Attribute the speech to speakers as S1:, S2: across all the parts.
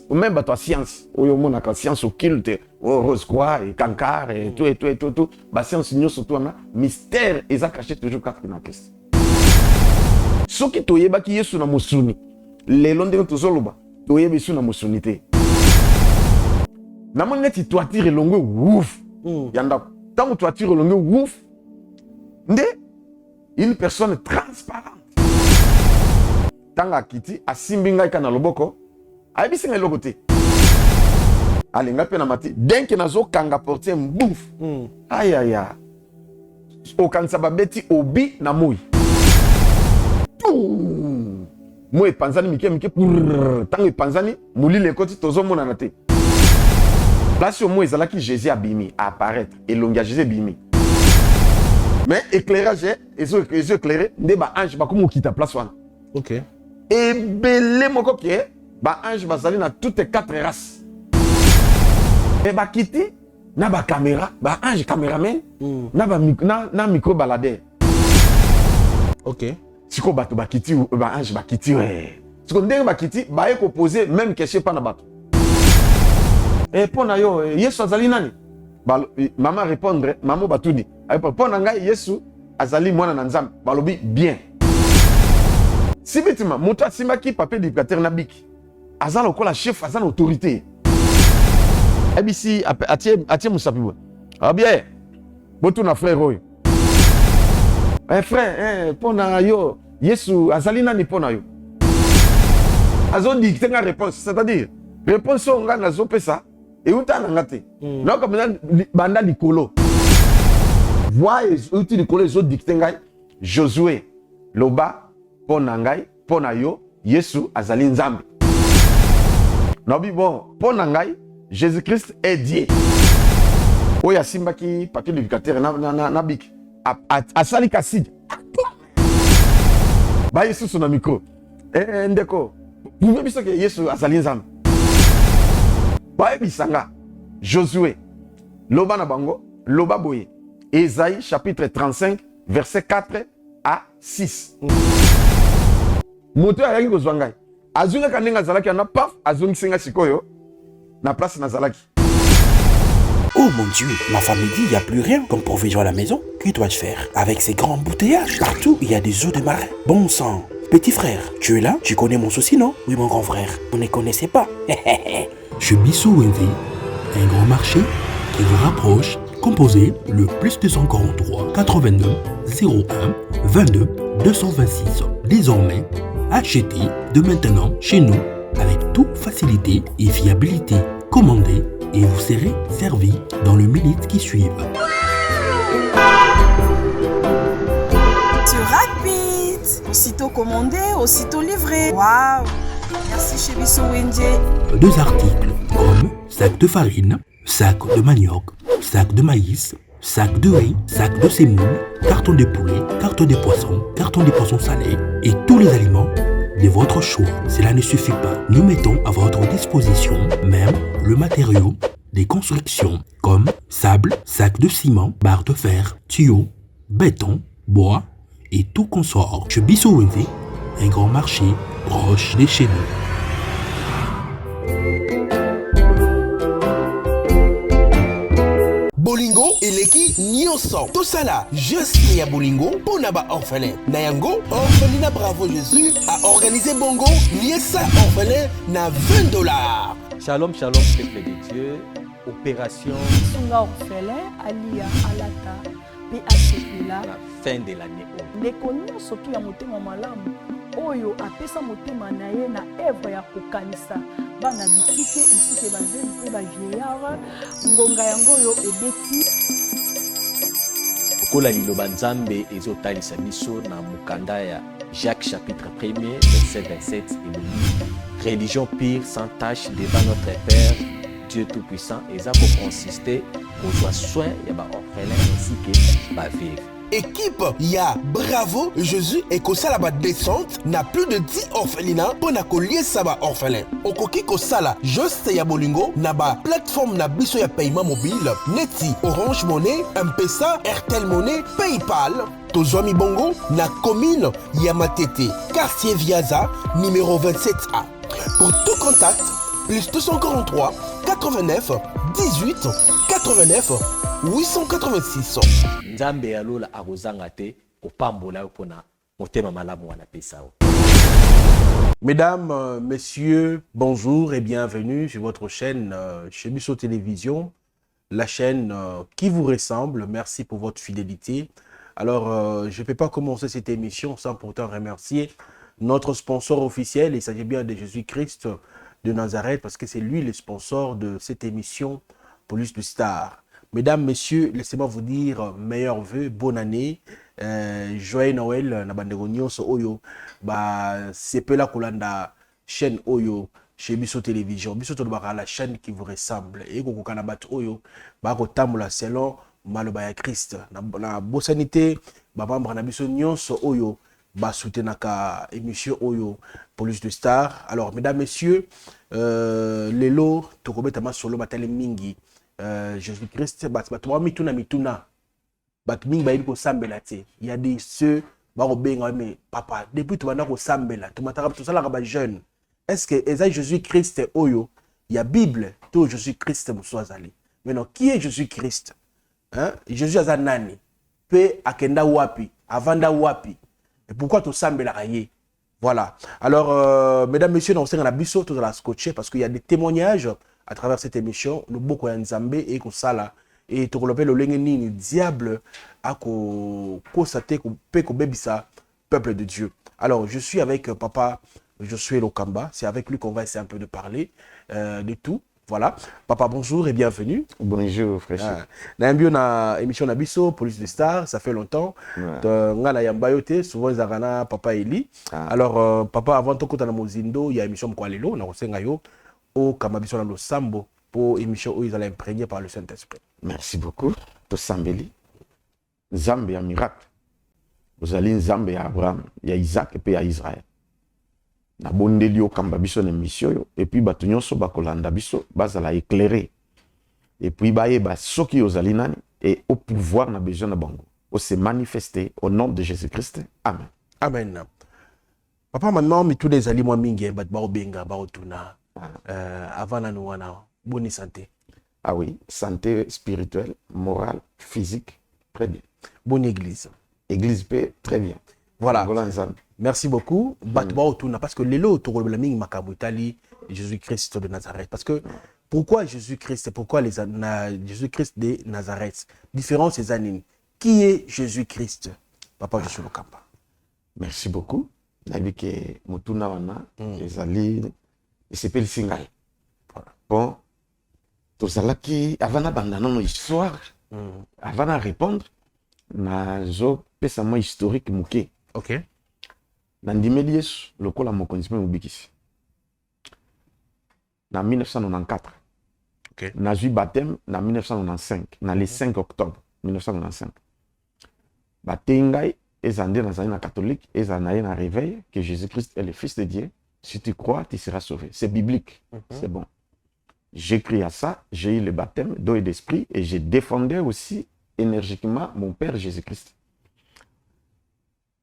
S1: ou même bah toi science ou yo mona science occulte rose croix et cancare et tout bah science nous surtout na mystère eza caché toujours quatre na question soki toyeba ki Yesu na musuni lelo ndenge tozoloba toyeba Yesu na musuni te na moni neti toitire longue ouf yanda tant toitire longue ouf nde une personne transparente tanga kiti asimbi ngai kana loboko ayebisi ngai eloko te alinga mpe na mati denke nazokanga portier mbouf ayaya okanisa babeti obi na moi moi epanzani mike ntango epanzani molili ekoti tozomonana te place yo moi ezalaki Jésus abimi apparaître elongi ya Jésus ebimi mais éclairage ezo éclairé nde baange bakomi okita place wana
S2: ok
S1: ebele moko ke baange bazali na toutes quatre races e bakiti na bacaméra baange caméraman na micro baladeur
S2: ok
S1: siko bato bakiti baange bakiti siko ndenge bakiti baye kopose même question pa na bato mpo na yo Yesu azali nani mama répondre mama batudi mpo na ngai Yesu azali mwana na Nzambe balobi bien si bitima moto asimbaki papier d'éducateur na biki aza lokola chef aza na autorité ebisi atie musapi bwa abia botu na frère oyo frère mpo na yo Yesu azali nani mpo na yo azo dicter nga réponse c'est-à-dire réponse oyo nga nazopesa euta na nga te nayoka mpenza banda likolo voix euti likolo ezodicte ngai Josué loba mpo na ngai mpo na yo Yesu azali Nzambe nabi bon mpo na ngai Jésus-Christ est Dieu oyo asimbaki papier d'éducateur na biki asali kasidi ba Yesu na micro ndeko pouve biso ke Yesu azali Nzambe bayebisanga Josué loba na bango loba boye Ésaïe chapitre 35 verset 4 à 6 moto ayaki kozwa ngai azungaka ndenge azalaki na paf azongisinga sikoyo na place nazalaki.
S3: Oh mon Dieu, ma femme me dit, il n'y a plus rien comme provision à la maison. Que dois-je faire? Avec ces grands embouteillages, partout il y a des eaux de marin. Bon sang, petit frère, tu es là? Tu connais mon souci, non? Oui mon grand frère, on ne connaissait pas.
S4: Chez Bissou Wendy, un grand marché qui vous rapproche, composé le plus 243 82 01 22 226. Désormais, achetez de maintenant chez nous avec toute facilité et fiabilité. Commandez et vous serez servi dans les minutes qui suivent.
S5: C'est rapide. Aussitôt commandé, aussitôt livré. Waouh! Merci chez Bissou Wendy.
S4: 2 articles comme sac de farine, sac de manioc, sac de maïs, sac de riz, sac de semoule, carton de poulet, carton de poissons salés et tous les aliments de votre choix. Cela ne suffit pas. Nous mettons à votre disposition même le matériau des constructions comme sable, sac de ciment, barre de fer, tuyaux, béton, bois et tout consort. Chez Bissou Wendy, un grand marché proche de chez nous.
S6: Bolingo eleki nyonso tosala juste ya bolingo pona ba orphelin na yango orphelinat Bravo Jésus a organisé bongo liesa orphelin na $20.
S2: Shalom shalom peuple de Dieu, opération
S7: Sunga orphelin alia alata pe asepela
S2: la fin de l'année.
S7: ndeko nyonso tu ya motema malamu oyo apesa motema na ye na œuvre ya kokanisa bana bitike esike bazeli pe bavieillard ngonga yango oyo ebeti
S2: Kola liloba Nzambe ezotalisa biso na mukanda ya Jacques chapitre 1er verset 27 et religion pure sans tache devant notre Père Dieu tout-puissant eza pour consister kozwa soin ya ba orphelin ainsi que ba veuve.
S6: Équipe ya Bravo Jésus et kosala ba descente na plus de 10 orphelinats pour na koliesa ba orphelin. Okoki kosala juste ya bolingo na ba plateforme na biso ya paiement mobile neti Orange Money, M-Pesa, Airtel Money, PayPal. Tozwami bongo na commune ya Matete, quartier Viaza, numéro 27A. Pour tout contact, plus 243 89 18 89 886.
S2: Nzambe alola akozanga te kopambola yo pona motema malamu wana pesa yo. Mesdames, messieurs, bonjour et bienvenue sur votre chaîne chez Bisso Télévision, la chaîne qui vous ressemble. Merci pour votre fidélité. Alors, je ne peux pas commencer cette émission sans pourtant remercier notre sponsor officiel. Il s'agit bien de Jésus-Christ de Nazareth parce que c'est lui le sponsor de cette émission Police de Star. Mesdames, messieurs, laissez-moi vous dire meilleurs vœux, bonne année, joyeux Noël, na bandeko nyonso oyo, sepela kolanda chaîne oyo chez Bisso Télévision. Bisso tolobaka la chaîne qui vous ressemble. Et kokoka na bato oyo, kotambola selon maloba ya Christ. Na bosanité, membre na biso nyonso oyo, soutenaka émission oyo Police de Star. Alors, mesdames, messieurs, lelo tokobetama solo batale mingi. Jésus-Christ, mituna. Il y a des ceux mais papa, depuis tu vas sambela, tu m'as jeune. Est-ce que Jésus-Christ oyo, il y a Bible, tout Jésus-Christ allé. Maintenant, qui est Jésus-Christ? Hein? Jésus azanani, pe akenda wapi, avanda wapi. Et pourquoi tu sambela raye? Voilà. Alors, mesdames, messieurs, nous sommes à la biso, tout la scotché parce qu'il y a des témoignages à travers cette émission. Nous beaucoup en Zambé et qu'on sala et tu le lengeni diable à constater qu'on peut qu'on bébisa peuple de Dieu. Alors, je suis avec papa Josué Lokamba. C'est avec lui qu'on va essayer un peu de parler de tout. Voilà. Papa, bonjour et bienvenue.
S1: Bonjour, frère.
S2: Na émission Nabiso, Police de Star, ça fait longtemps. Ngana Yambayote, souvent ils ont papa Eli. Alors, papa, avant tout, quand on a Mozindo, il y a émission Mkwalelo, on a reçu au Kamabiso dans le Sambo pour émission où ils allaient imprégner par le Saint-Esprit.
S1: Merci beaucoup. To Sambeli. Zambé a miracle. Vous allez Zambé à Abraham, il y a Isaac et puis il y a Israël. Na bondeli au Kambabiso na mission et puis batunyo so bakolanda biso bazala éclairer. Et puis ba soki ozali nani et au pouvoir na besoin na bango. Au se manifester au nom de Jésus-Christ. Amen.
S2: Amen. Papa maintenant mi tous les aliments mingi bat ba obenga ba otuna. Avant la nous bonne santé.
S1: Ah oui, santé spirituelle, morale, physique, très bien.
S2: Bonne église.
S1: Église paix, très bien.
S2: Voilà. Merci beaucoup. Parce que les lots, Jésus-Christ de Nazareth. Parce que pourquoi Jésus-Christ? Pourquoi Jésus-Christ de Nazareth? Différence ces années. Qui est Jésus-Christ? Papa Josué Lokamba.
S1: Merci beaucoup. Nabike Mutuna wana ezali s'appelle Singai. Bon, tout ça là qui avant d'abandonner nos histoires, avant de répondre, nazo pesa mo historique muke.
S2: OK.
S1: Nandimeli Yesu lokola mokonzi mpe mobikisi. Na 1994.
S2: OK.
S1: Nazwi baptême na 1995, na le 5 octobre 1995. Batengai ezande nazali na catholique, ezanaye na réveil que Jésus-Christ est le fils de Dieu. Si tu crois, tu seras sauvé. C'est biblique. C'est bon. J'ai crié à ça, j'ai eu le baptême d'eau et d'esprit et j'ai défendu aussi énergiquement mon Père Jésus-Christ.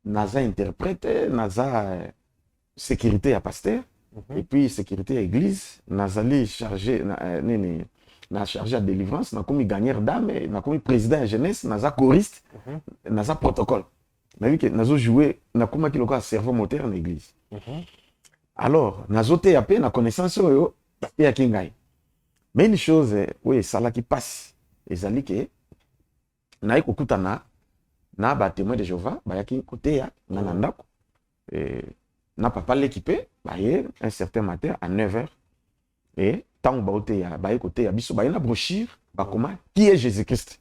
S1: Naza interprète, Naza sécurité à pasteur, et puis sécurité à église, Naza chargé, na chargé à délivrance, na commis gagneur d'âme, na commis président de jeunesse, Naza choriste, Naza protocole. Na vu que Nazo joué, na commis qui le cerveau moteur en église. Alors, Nazo te appelé na connaissance yo, et à Kingai. Mais une chose, oui, ça là qui passe, et ça dit que na ekokutana na ba témoin de Jéhovah ba yaki côté ya na ndako na papa l'équipé ba hier un certain matin à 9h et tant ba oté ya ba côté ya biso ba na brochure ba comment qui est Jésus-Christ.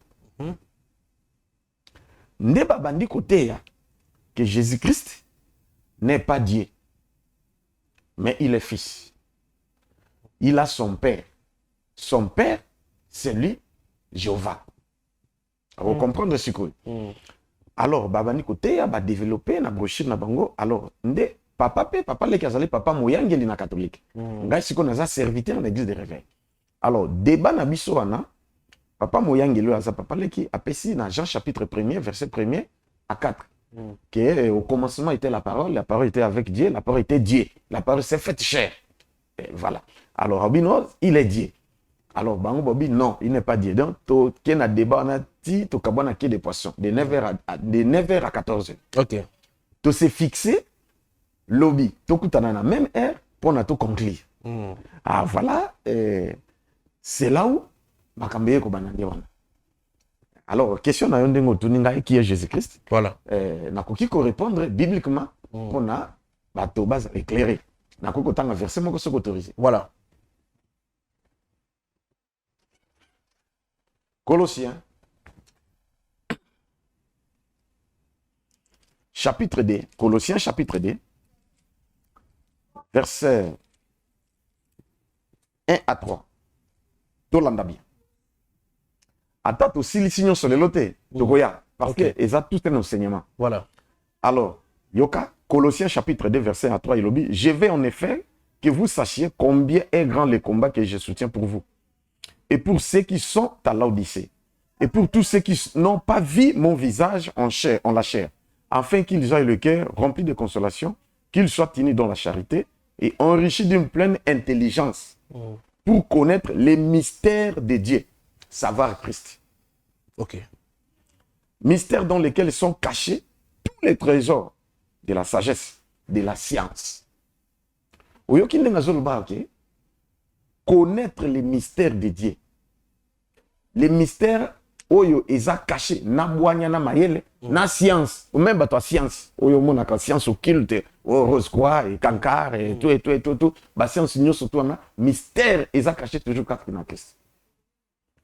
S1: Ne ba bandi côté ya que Jésus-Christ n'est pas Dieu mais il est fils. Il a son père. Son père c'est lui Jéhovah. Vous comprenez ce que alors babani côté ya ba développer na brochure na bango alors ndé papa le kazali papa moyangeli na catholique ngai siko naza serviteur na église de réveil alors débat na biso wana papa moyangeli aza papa le qui apesi na Jean chapitre 1er verset 1er à 4 que au commencement était la parole était avec Dieu, la parole était Dieu, la parole s'est faite chair. Et voilà. Alors, Abino, il est Dieu. Alors, Bango Bobi, non, il n'est pas Dieu. Donc, il y a un débat, on a dit, tu as des poissons, de 9h à 14h.
S6: Ok.
S1: Tu s'es fixé, lobby, tu as la même heure pour tout conclure. Ah, voilà, c'est là où Makambe ko banandi wana. Alors, question na yondengo tuninga qui est Jésus-Christ.
S6: Voilà.
S1: Nakoki ko répondre bibliquement pour na bato base éclairé. Nakoko tanga verset moko soko autorisé.
S6: Voilà.
S1: Colossiens chapitre 2, Colossiens chapitre 2, verset 1 à 3. Tolanda bien. Attends aussi les signaux sur les lotés. Togoya. Parce que ils ont tout un enseignement.
S6: Voilà.
S1: Alors, Yoka, Colossiens chapitre 2, verset 1 à 3, il dit, je vais en effet que vous sachiez combien est grand le combat que je soutiens pour vous. Et pour ceux qui sont à l'Odyssée. Et pour tous ceux qui n'ont pas vu mon visage en la chair. Afin qu'ils aient le cœur rempli de consolation, qu'ils soient tenus dans la charité et enrichis d'une pleine intelligence. Pour connaître les mystères de Dieu, savoir Christ.
S6: Ok.
S1: Mystères dans lesquels sont cachés tous les trésors de la sagesse, de la science. Connaître les mystères de Dieu. Les mystères, oyo eza caché, na boanya na mayele, na science, ou même ta science, oyo monaka science occulte, rose quoi, et kankar, et tout, ba science nyo surtout na mystère eza caché toujours quatre na Christ.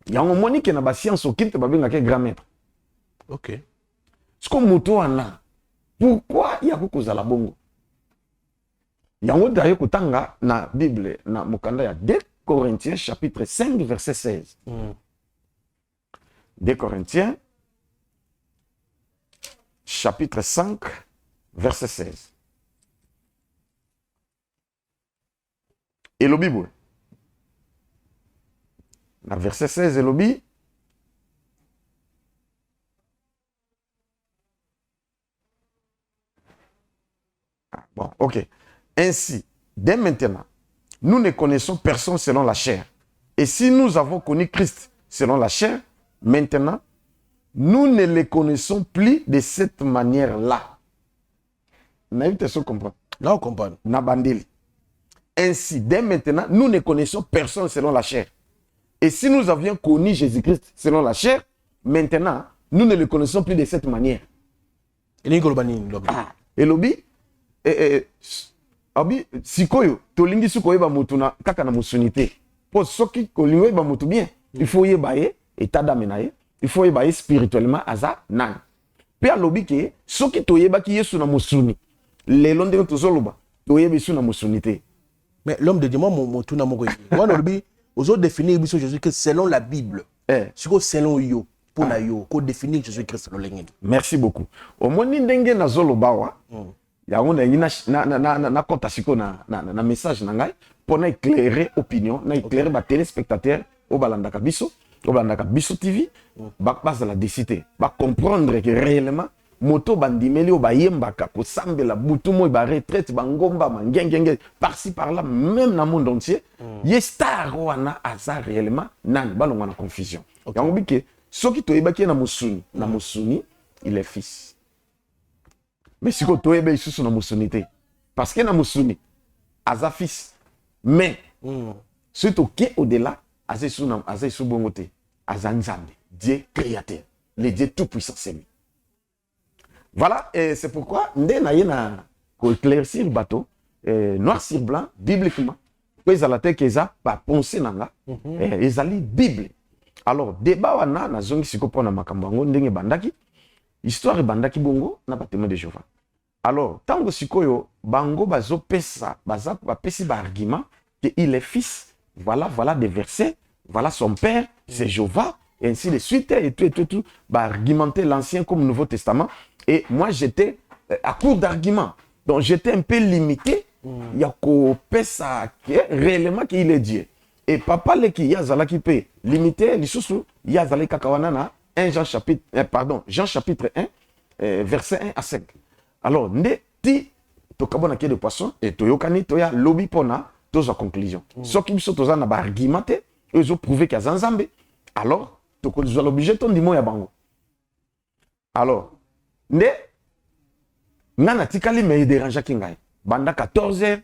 S1: Ya on moni que na ba science occulte ba benga ke grand maître.
S6: Ok.
S1: Ce qu'on moto ana, pourquoi il y a beaucoup za la bongo? Ya on dayo kutanga na Bible na mukanda ya 2 Corinthiens chapitre 5 verset 16. 2 Corinthiens, chapitre 5, verset 16. Et le Bible. La verset 16 et le Bible. Bon, ok. Ainsi, dès maintenant, nous ne connaissons personne selon la chair. Et si nous avons connu Christ selon la chair, maintenant, nous ne les connaissons plus de cette manière-là. Vous comprenez?
S6: Là, on comprend.
S1: Nabandeli. Ainsi, dès maintenant, nous ne connaissons personne selon la chair. Et si nous avions connu Jésus-Christ selon la chair, maintenant, nous ne le connaissons plus de cette manière.
S6: Et
S1: lobi, sikoyo, tolingi sukoye ba mutuna kaka na musunite. Po soki kolingo ba mutu bien, il faut y bailler état d'âme, il faut y bailler spirituellement aza nan. Pe alobi ke soki toyeba ki Yesu na musuni. Le londe tozoloba, toyeba Yesu na musunite.
S6: Mais l'homme de Dieu, moi mutu na moko. Moi olobi, ozo définir Jésus-Christ selon la Bible. Siko selon yo. Pour définir Jésus-Christ.
S1: Merci beaucoup. Au moins, ndenge na zolobawa, ya on na kota siko na message na ngai pour na éclairer opinion, na éclairer ba téléspectateurs au balandaka biso TV, ba base la décité, ba comprendre que réellement moto bandimeli o bayembaka ko sambela butu mo ba retraite ba ngomba mangengenge par-ci par-là même dans le monde entier, ye star wana aza réellement nan balonga na confusion. Yango bike soki toyebaki na musuni, il est fils. Mais si tu es ici na musuni te, parce que na musuni, aza fils. Mais si tu es au-delà, aza isu bongote, aza nzambe, Dieu créateur, le Dieu tout-puissant c'est lui. Voilà, et c'est pourquoi nde na yena ko éclaircir bateau, noir sur blanc, bibliquement. Ko ezala te keza pa penser nanga, ezali Bible. Alors, débat wana na zongi siko pona makambo ngo ndenge bandaki, histoire bandaki bongo na ba témoin de Jéhovah. Alors, tango sikoyo bango bazo pesa, baza ba pesi ba argument que il est fils. Voilà des versets, voilà son père, c'est Jéhovah et ainsi de suite et tout ba argumenter l'Ancien comme Nouveau Testament et moi j'étais à court d'arguments. Donc j'étais un peu limité, il y a ko pesa réellement qu'il est Dieu. Et papa leki yazala qui peut limiter les sous yazala kakawana na Jean chapitre 1 verset 1 à 5. Alors ne ti to kabona ke de poisson et to yokani to ya lobi pona tozwa conclusion soki biso toza na baargument te oyo ezoprouve ke aza nzambe alors tokozwa l'oblige tondima ya bango alors nde nga natikali me ederangeaki ngai banda 14h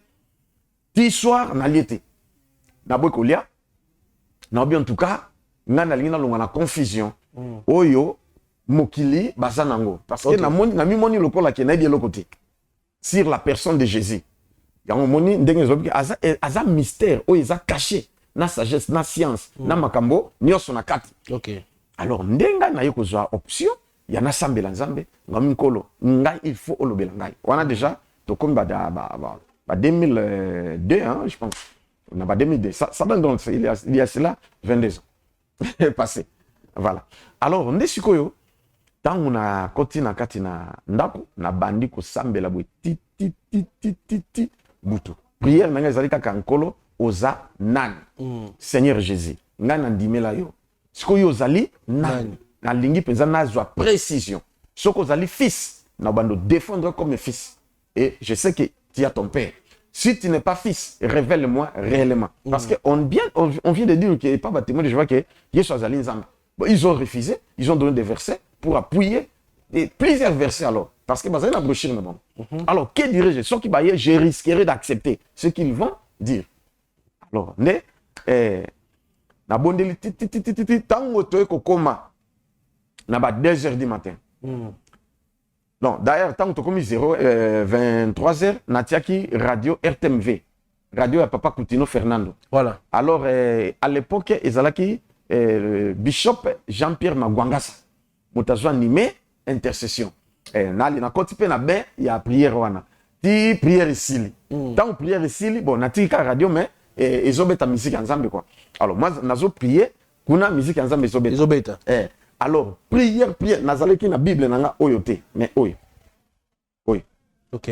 S1: 10 soir nalie te naboyi kolia naobi en tout cas nga nalingi nalonga na confusion oyo mokili baza nango parce que namimoni lokola ke nayebi eloko te sur la personne de Jésus yango moni ndenge ezobi aza mystère oyo eza caché na sagesse na science na makambo nyonso na kati alors ndenga naye kozwa option ya nasambela nzambe ngami nkolo ngai il faut olobela ngai wana déjà tokomi ba 2002 hein, je pense on a 2002 ça donne donc il y a cela 22 ans passé voilà alors nde sikoyo tangu na koti na kati na ndako na bandi kosambela boye ti butu prière nanga ezali kaka nkolo oza nani Seigneur Jésus nga na ndimela yo sikoyo ozali nani nalingi penza nazwa précision soko ozali fils na bando défendre comme fils et je sais que tu as ton père si tu n'es pas fils révèle-moi réellement parce que on vient de dire que pas témoin de Jéhovah que Yesu azali nzambe bon, ils ont refusé ils ont donné des versets pour appuyer et plusieurs versets alors parce que bazali na brochure bon alors que dirais-je ceux qui baillent je risquerais d'accepter ce qu'ils vont dire alors ne na bondeli ti tango to kokoma na ba 2h du matin non d'ailleurs tango to komi 23h natiaki radio RTMV radio ya papa Coutinho Fernando
S6: voilà
S1: alors à l'époque ezalaki bishop Jean-Pierre Magwangasa mutazwa animé intercession nali na koti pe na be ya prière wana ti prière isili tango prière isili bon natika radio mais ezobeta musique ensemble quoi alors moi nazo prier kuna musique ensemble ezobeta alors prière nazaleki na bible nanga oyo te mais oyo
S6: OK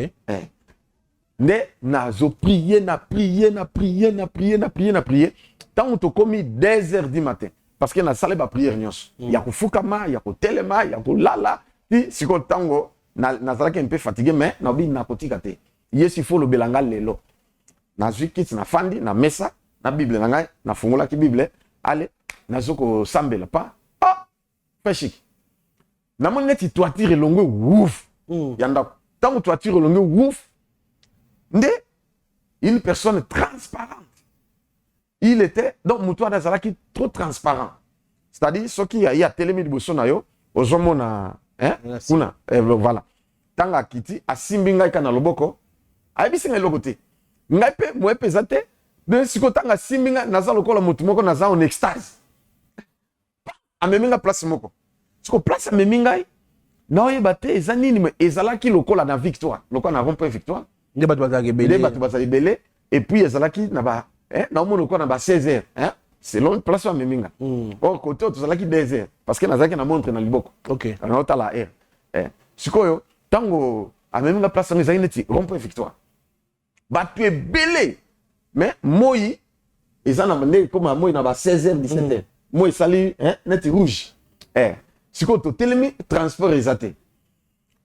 S1: nde nazo prier na prier tant to komi 2h du matin parce que na sale ba prière nyonso ya kufukama ya kotelema ya kolala ti siko tango nazalaki un peu fatigué mais na bi na kotika te yesi fo lo belanga lelo nazwi kiti na fandi na mesa na bible na ngai na fungola ki bible ale nazoko sambela pa peshik na mon neti toitire longue ouf yanda tant toitire longue ouf nde une personne transparente il était donc muto azalaki trop transparent c'est-à-dire ce qui a telemi liboso na yo ozomona hein kuna voilà tanga kiti asimbi ngai kana loboko ayebisi ngai loko te ngai pe mo epeza te de siko tanga simbi ngai naza lokola mutu moko naza en extase amemi ngai place moko siko place amemi ngai na oyeba te eza nini me ezalaki lokola na victoire lokola na rond-point victoire
S6: nde bato
S1: bazali belé et puis ezalaki na ba na omona lokola na ba 16h hein selon place amemi ngai or côté tozalaki 2h parce que nazalaki na montre na liboko
S6: OK
S1: na otala air sikoyo tango amemi ngai place ezalaki neti rond-point victoire bato ebele mais moi eza na ndenge comme moi na ba 16h 17h moi esali neti rouge sikoyo totelemi transport eza te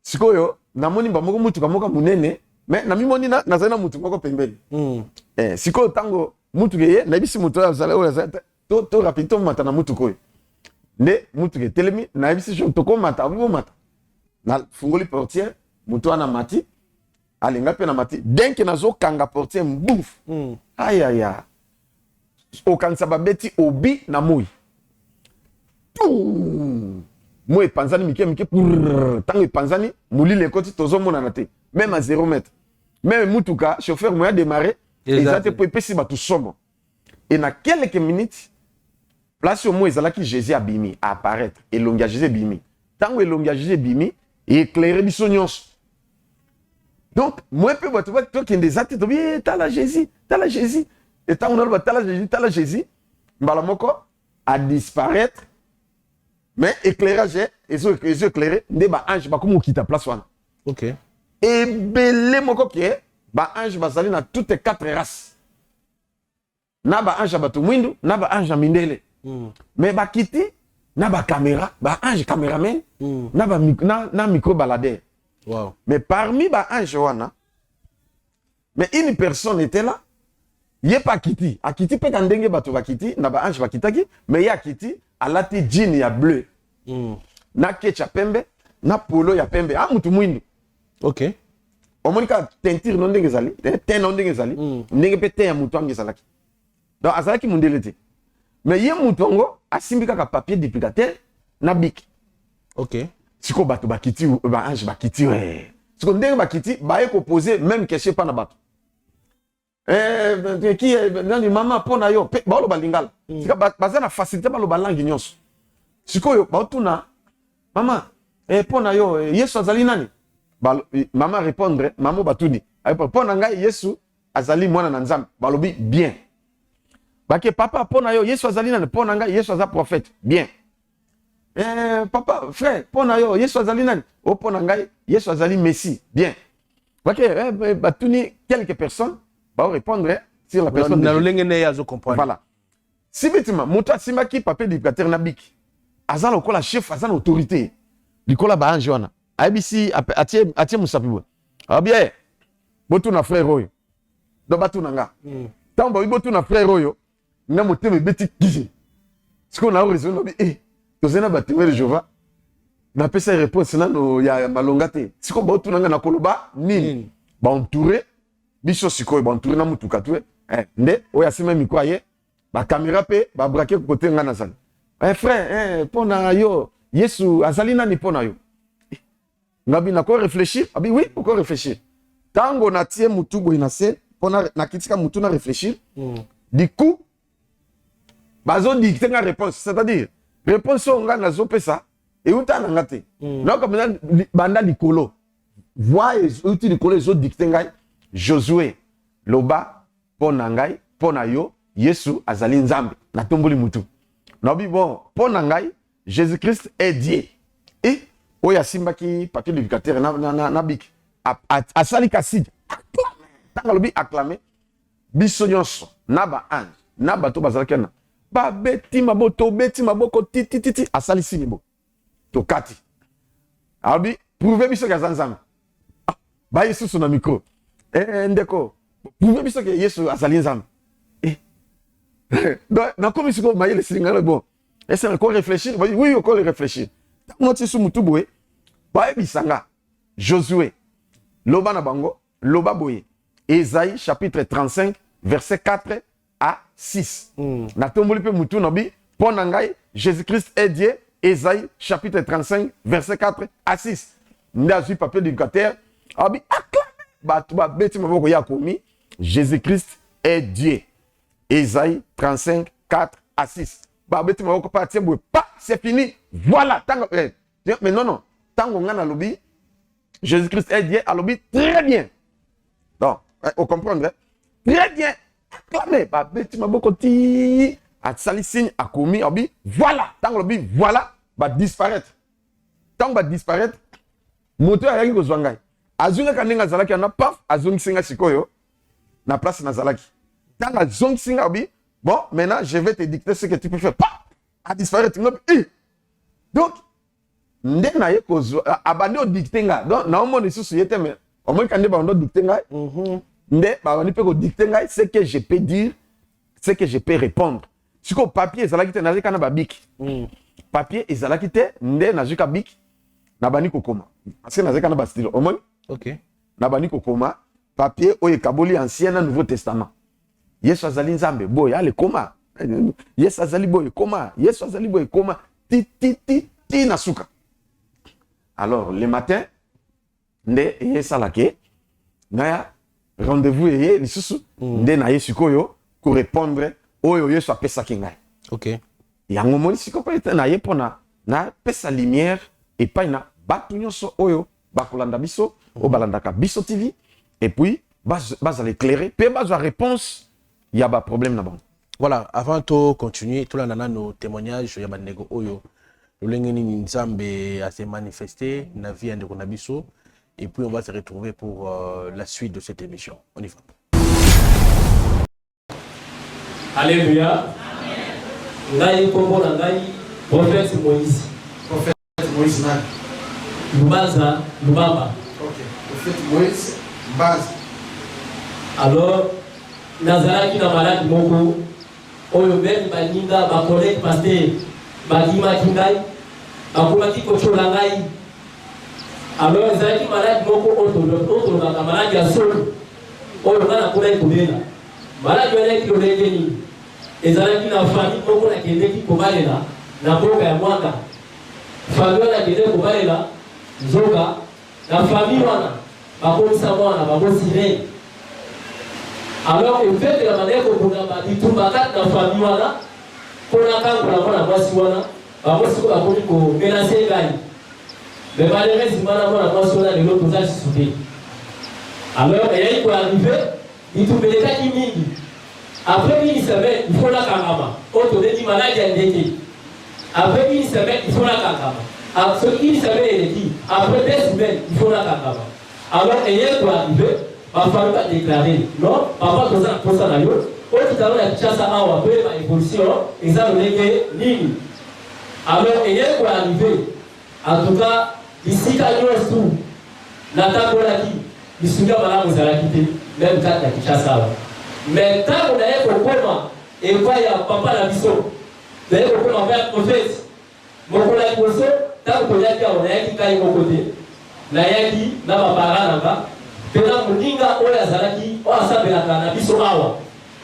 S1: sikoyo namoni bamoko mutuka moko munene mais namimoni nazali na mutu moko pembeni sikoyo tango mutuka ye nayebisi mutu oyo azali to rapide tomata na mutuka oyo nde mutuka etelemi nayebisi jo tokomata abomata na fungoli portière mutu wana mati alinga mpe na mati denke nazokanga portière mbouf ayaya okanisa babeti obi na moi moi epanzani mike tango epanzani molili ekoti tozomonana te même à 0 mètre même mutuka chauffeur moya démarrer eza te po epesi bato somo et na quelques minutes place au moins ezalaki Jésus abimi à apparaître elongi ya Jésus ebimi tango elongi ya Jésus ebimi éclairer biso nyonso donc moi pe bato tokende eza te tobi tala Jésus et tango naloba tala Jésus mbala moko à disparaître mais éclairage les éclairé nde ba ange ba komo kita place wana
S6: OK
S1: et belé moko ke ba ange bazali na toutes 4 races na ba ange bato mwindu na ba ange mindele mais ba kiti na ba caméra ba ange caméraman na ba na micro baladeur
S6: wow
S1: mais parmi ba ange wana mais une personne était là Yé pas kiti. A kiti pe kandenge bato ba kiti, na ba ange ba kitaki, mais ya kiti alati jean ya bleu. Na ketcha pembe, na polo ya pembe. Ah mutu mwindu.
S6: OK.
S1: Omonika teinture non ndenge zali, ten non ndenge zali, ndenge pe ten ya mutu ange zalaki. Donc azalaki mundele te. Mais yé mutongo asimbi kaka papier duplicateur na bic.
S6: OK.
S1: Siko bato ba kiti ba ange ba kiti ouais. Siko ndenge ba kiti ba ye ko poser même question pas na bato. Qui est maman pona yo ba lo balingala. Sika baza na facilité ba lo balangi nyonso. Siko yo ba tuna maman pona yo Yesu azali nani? Maman répondre maman batuni. Pona ngai Yesu azali mwana na Nzambe. Balobi bien. Bake papa pona yo Yesu azali nani? Pona ngai Yesu azali prophète. Bien. Papa frère pona yo Yesu azali nani? O pona ngai Yesu azali Messie. Bien. Bake batuni quelques personnes va répondre sur la personne. Voilà. Si bêtement, Mouta Simaki, papier du pater Nabik, Azan au la chef, Azan autorité, Nicolas Bahanjoana, ABC, Atie Moussapibou. Ah bien, Botou na frère Royo, dans Batou Nanga. Tant que Botou na frère Royo, n'a monté mes bêtises qui. Ce qu'on a raison, on dit, tu sais, na Jéhovah, n'a pas sa réponse, il y a malongate. Si qu'on Botou Nanga na Koloba, ni, ba entouré. Biso sikoyo ba entouré na mutuka tu nde oya sima miko aye ba caméra pe ba braquer côté ngana zali frère pona yo Yesu azali nani pona yo ngabi na ko réfléchir abi oui pourquoi réfléchir tango na tie mutu boy na se pona na kitika mutu na réfléchir du coup bazo dicter nga réponse c'est-à-dire réponse on ngana zo pesa et uta na ngate donc comme banda likolo voix uti likolo zo dicter ngai Josué loba pona ngai pona yo Yesu azali Nzambe na tomboli mutu nabi bon pona ngai Jésus-Christ est Dieu et oya simbaki papier duplicateur na bik asali kasidi tanga lobi acclamer biso nyonso na ba ange na bato bazalaki na ba beti maboko titi asali sinibo to kati abi prouver biso ka Nzambe ba Yesu na micro ndeko pouvez biso que Yesu azali Nzambe donc na comme siko mayele singana bon est-ce encore réfléchir oui encore réfléchir moi ti su mutu boye ba bisanga Josué loba na bango loba boye Ésaïe chapitre 35 verset 4 à 6 na tomboli pe mutu nobi pona ngai Jésus-Christ est Dieu Ésaïe chapitre 35 verset 4 à 6 ndazu papier d'éducateur abi Jésus-Christ est Dieu. Ésaïe 35, 4 à 6. C'est fini. Voilà. Mais non. Tant qu'on a lobby, Jésus-Christ est Dieu, a lobby très bien. Donc, on comprend. Très bien. Acclamé. Voilà. Tant que lobby, voilà. Va disparaître. Tant que va disparaître, moteur a rien que azunga kanenga zalaki na paf azungi singa sikoyo na place na zalaki tanga zongi singa bi bon maintenant je vais te dicter ce que tu peux faire pas a disparaître donc ndena ye kozo abandi o dicter nga donc na omo ni susu yete mais au moins quand ba ndo dicter nga nde ba ni pe ko dicter nga ce que je peux dire ce que je peux répondre siko papier zalaki te na zika na ba bic papier ezalaki te nde na zika bic na bani kokoma parce que na zika na ba stylo au moins OK. Nabani kokoma papier oye kaboli ancien na nouveau testament. Yesu azali Nzambe boy ale koma. Yesu azali boy koma. Yesu azali boy koma ti nasuka. Alors le matin nde yesalake naya rendez-vous ye lisusu nde na Yesu koyo ko répondre oyo Yesu apesa kingai.
S6: OK.
S1: Yango moni siko pa na ye pona na pesa lumière et pas na batu nyonso oyo bakolanda biso au balandaka biso TV et puis base l'éclairer puis base la réponse il y a pas problème là-bas.
S6: Voilà, avant de continuer tout là nana nos témoignages ya banego oyo lolengeni Nzambe a se manifester na vie de konabiso et puis on va se retrouver pour la suite de cette émission. On y va.
S8: Alléluia. Ngai kombo na ngai prophète Moïse. Prophète Moïse na Lubaza, Lubaba.
S1: Ok. Prophète Moïse, base.
S8: Alors, nazalaki na malade moko oyo même baninga bakolege paster bakimaki ngai bakomaki kocola ngai. Alors ezalaki malade moko otolobaka malade ya solo oyo nga nakolaki kolela malade wana lolenge nini ezalaki na famille moko nakendeki kobalela na mboka ya mwaka famille wana nakendeki kobalela nzoka na famille wana bakomisa mwana bakosirene. Alors effet de la manière qu'on a dit tout bakat dans la famille wana pour la kangola mwana mwasi wana bakosi ko bakomi ko menacer ngai mais malheureusement mwana mwasi wana lelo toza sisuke. Alors il faut arriver il tout belekaki mingi après une semaine il faut la kangama auto dit maladie ya ndeke après une semaine il faut la kangama après une semaine il dit après 2 semaines il faut la kangama. Alors il faut arriver bafami badéclaré non papa toza na posa na yo oyo titalo ya Kinshasa awa toyeba évolution eza lolenge nini. Alors eye koarrive en tout cas bisika nyonso natambolaki bisunga malamu ezalaki te même kati ya Kinshasa awa mais ntango naye kokoma epai ya papa na biso naye kokoma vers prophète mokolo ya liboso ntango toyaki awa nayaki ngai moko te nayaki na bapara nanga pena moninga oyo azalaki oyo asambelaka na biso awa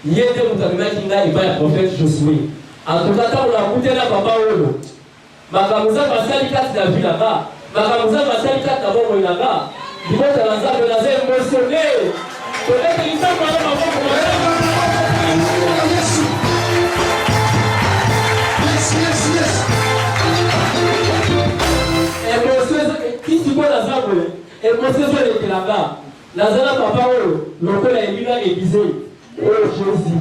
S8: ye nde moto amemaki ngai epai ya prophète Josué. En tout cas ntango nakutela papa oyo makambo nzambe asali kati na vi nanga makambo nzambe asali kati na bomoi nanga libota na nzambe naza émotionné toleki nzambe ana maboko émotion kisiko na nzambe émotion ezelekelanga nazala papa oyo lokola elina église oyo Jésus.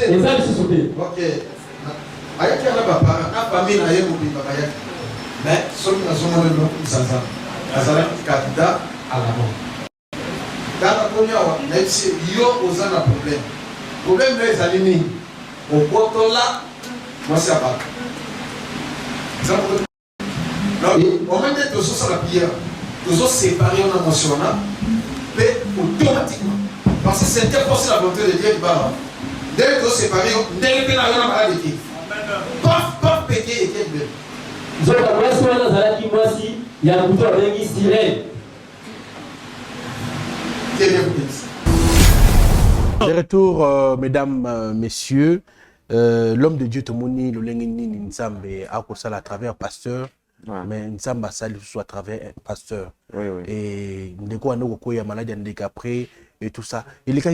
S8: Ezali sous-souté.
S9: Ok. Ayaki ana papa, na famille na ye mobimba bayaki. Mais soki nazomona eloko zaza. Azalaki candidat à la mort. Tala komi awa nayebisi yo oza na problème. Problème na ezali nini? Okotola mwasi ya bato. Au même temps tozosala prière, tozoséparer na mwasi wana mpe automatiquement. Parce que c'était forcé la volonté de Dieu qui va. Dès que séparé, dès que la a maladie, paf, paf, pété et quel bel.
S8: Nous avons voici, il y a un bouton avec sirène.
S6: De retour, mesdames, messieurs, l'homme de Dieu Tomoni, le Lengini Nzambe, a à travers pasteur, mais Nzamba Sali soit à travers pasteur. Et Ndeko Anoko ya maladie handicapée. Et tout ça. Il est quand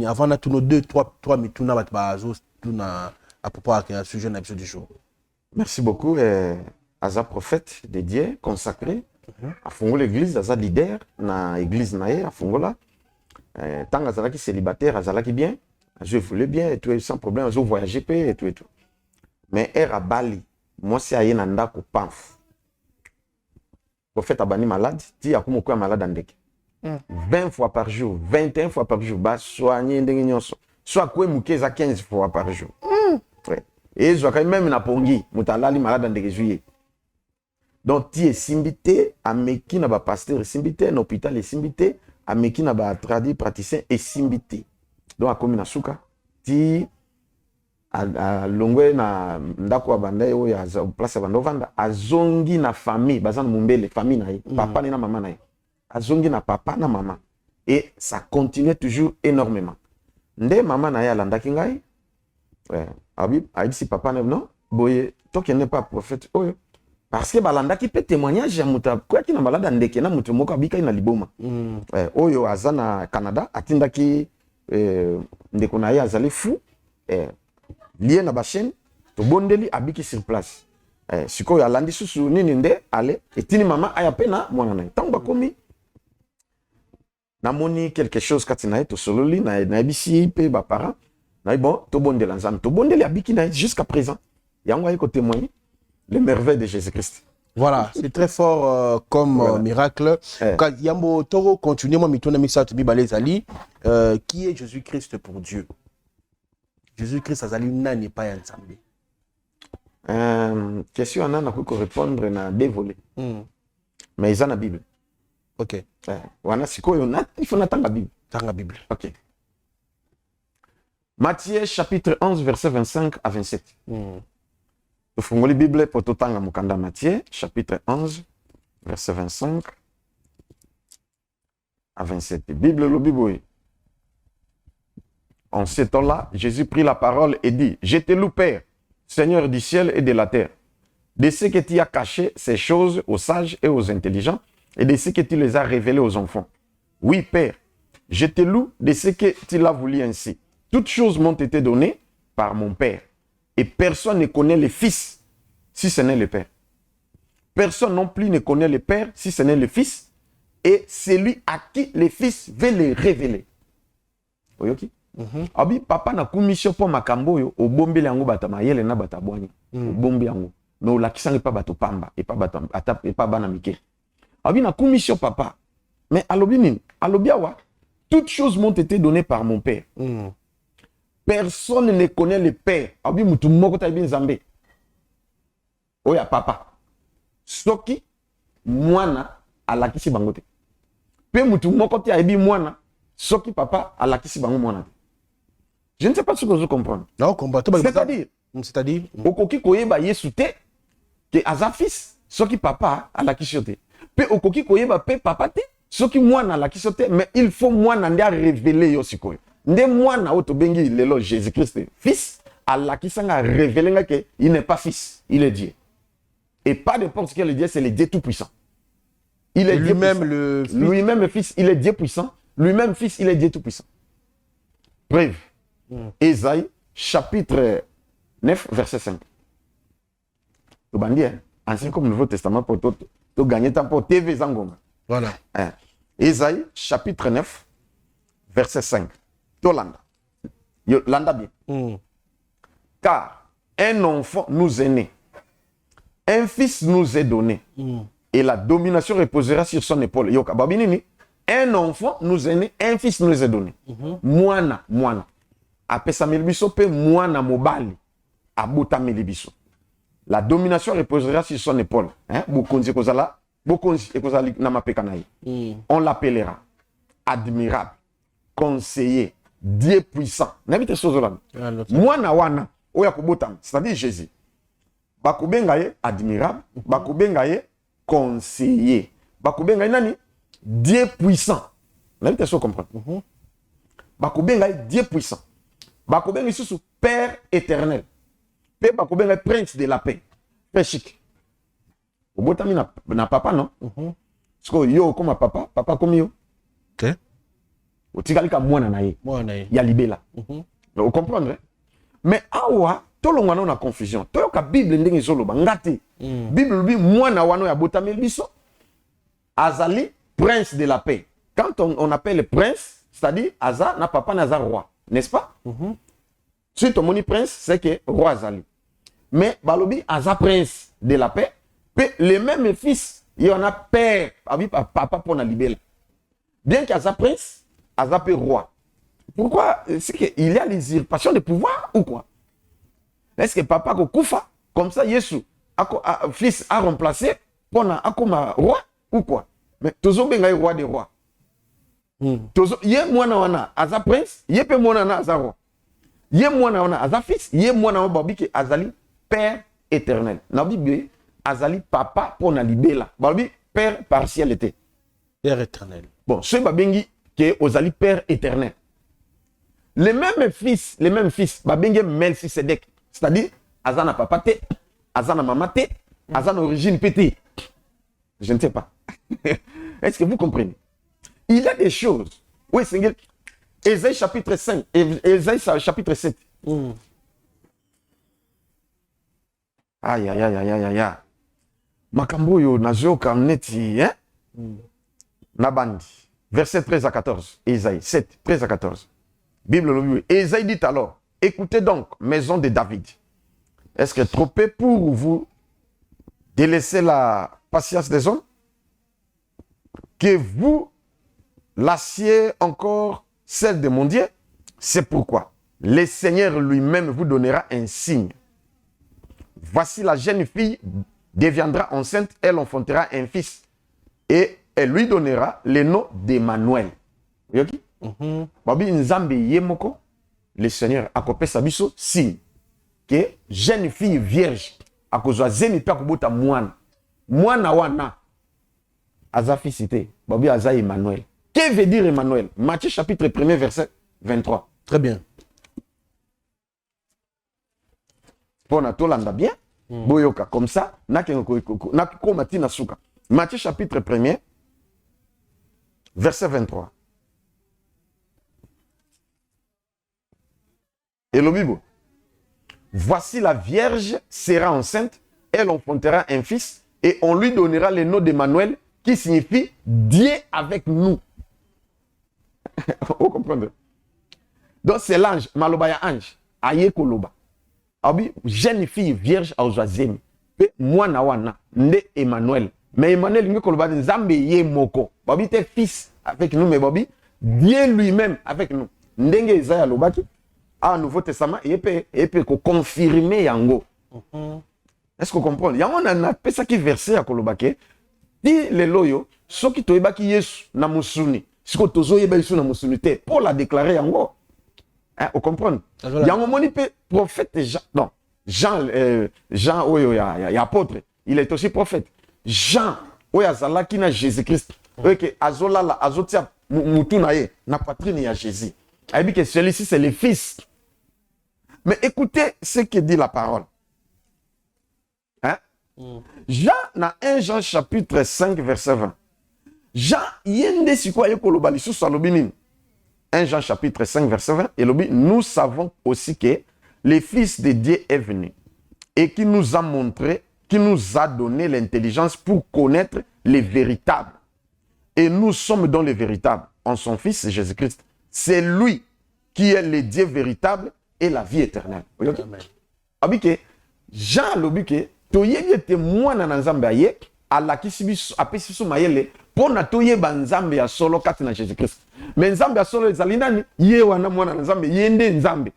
S6: avant de nous 2-3 minutes, nous à propos à sujet du jour.
S1: Merci beaucoup. Aza prophète dédié, consacré, à Fongo l'église, Aza leader, na église naé, à Fongo là. Tant Aza qui célibataire, Aza qui bien, je voulais bien, et tout, sans problème, je voyageais et tout et tout. Mais à Bali, moi c'est à Yenanda ko panf. Prophète Abani malade, dit à Kumoko malade andek. 20 fois par jour, 21 fois par jour, bah soigner soit quoi mouké à 15 fois par jour. Et je quand même na pongi, mutalali malade en juillet. Donc tu es simbité, à meki na ba pasteur simbité, na hôpital est simbité, à meki na ba tradi praticien est simbité. Donc à commune suka, ti a longwe na ndako abanda yo ya place abandovanda, azongi na famille, bazana mumbele famille na papa ni na mama na azongi na papa na maman et ça continue toujours énormément. Nde maman na ya landaki ngai abi a dit si papa non boye toi qui n'est pas prophète oyo parce que balandaki pe témoignage ya muta kwa kina malada ndeke na mutu moko abika ina liboma oyo azana Canada atindaki ndeko na ya azali fou lié na ba chaîne to bondeli abiki sur place sikoyo alandi susu nini nde ale etini mama aya pena mwana na tango bakomi namoni quelque chose kati na ye tosololi na ebisi pe ba parents na bon tobondela nzambe tobondeli abiki na jusqu'à présent yango ayi ko témoigner les merveilles de Jésus-Christ.
S6: Voilà, c'est très fort comme miracle. Yambo Toro, continuez-moi, mitona misato bibale zali. Qui est Jésus-Christ pour Dieu? Jésus-Christ azali nani pa ya nzambe.
S1: Question anana ko répondre na dévolé. Mais ils ont la Bible.
S6: OK.
S1: Wana sikoyo na il faut natanga Bible.
S6: Tanga Bible.
S1: OK. Matthieu chapitre 11 verset 25 à 27. Tufunguli Bible pour totanga mukanda Matthieu chapitre 11 verset 25 à 27. Bible le Bible. En ce temps-là, Jésus prit la parole et dit: Je te loue, Père, Seigneur du ciel et de la terre, de ce que tu as caché ces choses aux sages et aux intelligents, et de ce que tu les as révélées aux enfants. Oui, Père, je te loue de ce que tu l'as voulu ainsi. Toutes choses m'ont été données par mon Père, et personne ne connaît le Fils si ce n'est le Père. Personne non plus ne connaît le Père si ce n'est le Fils, et celui à qui le Fils veut le révéler. Oui, ok? Abi papa na kumisho po makambo yo obombeli yango bata mayele na bata bwani obombi yango no lakisanga pa bato pamba et pas bata ata et pas bana mike abi na kumisho papa mais alobi nini alobi awa toutes choses m'ont été données par mon Père. Personne ne connaît le Père. Abi mutu moko ta bin zambe oya papa soki mwana alakisi bangote pe mutu moko ta ebi mwana soki papa alakisi bango mwana. Je ne sais pas ce que vous comprenez.
S6: Non, c'est-à-dire,
S1: okoki koyeba Yesu te que aza fils soki papa alakisi te. Pe okoki koyeba pe papa te soki mwana alakisi te, mais il faut mwana ndia révéler yo sikoyo. Nde mwana oto bengi lelo Jésus-Christ fils alakisanga révéler nga que il n'est pas fils, il est Dieu. Et pas n'importe quel Dieu, c'est le Dieu tout puissant. Il est
S6: lui-même le fils.
S1: Lui-même le fils, il est Dieu puissant. Lui-même fils, il est Dieu tout puissant. Bref. Ésaïe, chapitre 9, verset 5. Le bandit, ancien comme Nouveau Testament, pour tout gagner temps pour TV Zangonga.
S6: Voilà.
S1: Ésaïe, chapitre 9, verset 5. Tolanda. Landa bien. Car un enfant nous est né, un fils nous est donné, et la domination reposera sur son épaule. Yoka babinini. Un enfant nous est né, un fils nous est donné. Moana. Apesa melibiso pe moana mobali. Abota melibiso. La domination reposera sur son épaule. Bokonzi kozala. Bokonzi ekozali na mapeka na ye. On l'appellera admirable, conseiller, Dieu puissant. N'habite sozola. Moana wana. Oya kobotam. C'est-à-dire Jésus. Bakubenga ye admirable. Bakubenga ye conseiller. Bakubenga ye nani? Dieu puissant. Vous avez ce comprendre. Bakubenga Dieu puissant. Bakubenga sous Père éternel. Père Bakubenga prince de la paix. Père chic. Au botami na papa non. Parce que yo comme papa comme yo.
S6: OK.
S1: O tikalika mwana na ye.
S6: Mwana ye.
S1: Ya libela. Vous comprenez? Mais awa tolonga na confusion. Toyoka Bible ndenge zoloba ngati. Bible bi mwana wana ya botami biso. Azali prince de la paix. Quand on appelle prince, c'est-à-dire Aza n'a papa n'a roi, n'est-ce pas? Si ton moni prince, c'est que roi Azali. Mais Balobi Aza prince de la paix, puis les mêmes fils, il y en a père, papa pour la libérer. Bien qu'Aza prince, Aza peut roi. Pourquoi? C'est qu'il y a les usurpations de pouvoir ou quoi? Est-ce que papa Koufa, comme ça, Yesu, fils a remplacé pour un roi ou quoi? Mais toujours bien roi des rois. Yé mwana wana aza prince, yé pe mwana na aza roi. Yé mwana wana aza fils, yé mwana wana babi ke azali père éternel. Na Bible azali papa pour na libela. Babi père partiel était.
S6: Père éternel.
S1: Bon, ce babengi ke ozali père éternel. Les mêmes fils, babengi Melchisedek. C'est-à-dire azana papa te, azana maman te, azana origine pété. Je ne sais pas. Est-ce que vous comprenez? Il y a des choses. Oui, c'est Ésaïe chapitre 5, Ésaïe chapitre 7. Aïe. Makambo yo nazo kamneti, hein? Nabandi. Verset 13 à 14. Ésaïe 7, 13 à 14. Bible. Ésaïe dit alors, écoutez donc, maison de David. Est-ce que trop peu pour vous délaisser la patience des hommes? Que vous lassiez encore celle de mon Dieu? C'est pourquoi le Seigneur lui-même vous donnera un signe. Voici la jeune fille deviendra enceinte, elle enfantera un fils. Et elle lui donnera le nom d'Emmanuel. Yoki? Babi Nzambe Yemoko, le Seigneur a copé sa biso signe. Que jeune fille vierge, a kozwa zemi pe akobota mwana. Mwana wana. Azafi cité. Babi Aza Emmanuel. Que veut dire Emmanuel? Matthieu chapitre 1er verset 23.
S6: Très bien.
S1: Pona tolanda bien. Boyoka comme ça. Nakomati na suka. Matthieu chapitre 1er verset 23. Et le Bible. Voici la Vierge sera enceinte, elle enfantera un fils et on lui donnera le nom d'Emmanuel qui signifie Dieu avec nous. Vous comprenez? Donc c'est l'ange, malobaya ange, aye koloba. Abi, jeune fille vierge a ozazemi. Pe mwana wana, nde Emmanuel. Mais Emmanuel, nous koloba nzambe ye moko. Babi te fils avec nous, mais babi, Dieu lui-même avec nous. Ndenge Isaiah lobaki. Ah, Nouveau Testament, il peut confirmer yango. Est-ce que vous comprenez? Yango na pesa ki verset ya kolobake. Di le loyo, so ki toyebaki Yesu na musuni. Siko tozo yeba Yesu na musuni te. Pour la déclarer yango. Hein, vous comprenez? Yango moni pe prophète Jean. Non, Jean oyo ya apôtre. Il est aussi prophète. Jean oyo zalaki na Jésus-Christ. Oyo ke azolala azotia mutu na ye na poitrine ya Jésus. Il dit que celui-ci c'est le fils. Mais écoutez ce que dit la parole. Hein? Jean, dans 1 Jean chapitre 5, verset 20. Jean, yende sikwa yekoloba lisu salobinin. 1 Jean chapitre 5, verset 20. Et lobi, nous savons aussi que le Fils de Dieu est venu et qui nous a montré, qui nous a donné l'intelligence pour connaître les véritables. Et nous sommes dans les véritables en son Fils Jésus-Christ. C'est lui qui est le Dieu véritable et la vie éternelle. Abike, Jean lobike, toyebi ete mwana na nzambe aye, alakisi biso apesi biso mayele pona toyeba nzambe ya solo kati na Jésus-Christ. Mais nzambe ya solo ezali nani? Ye wana mwana na nzambe, yende nzambe.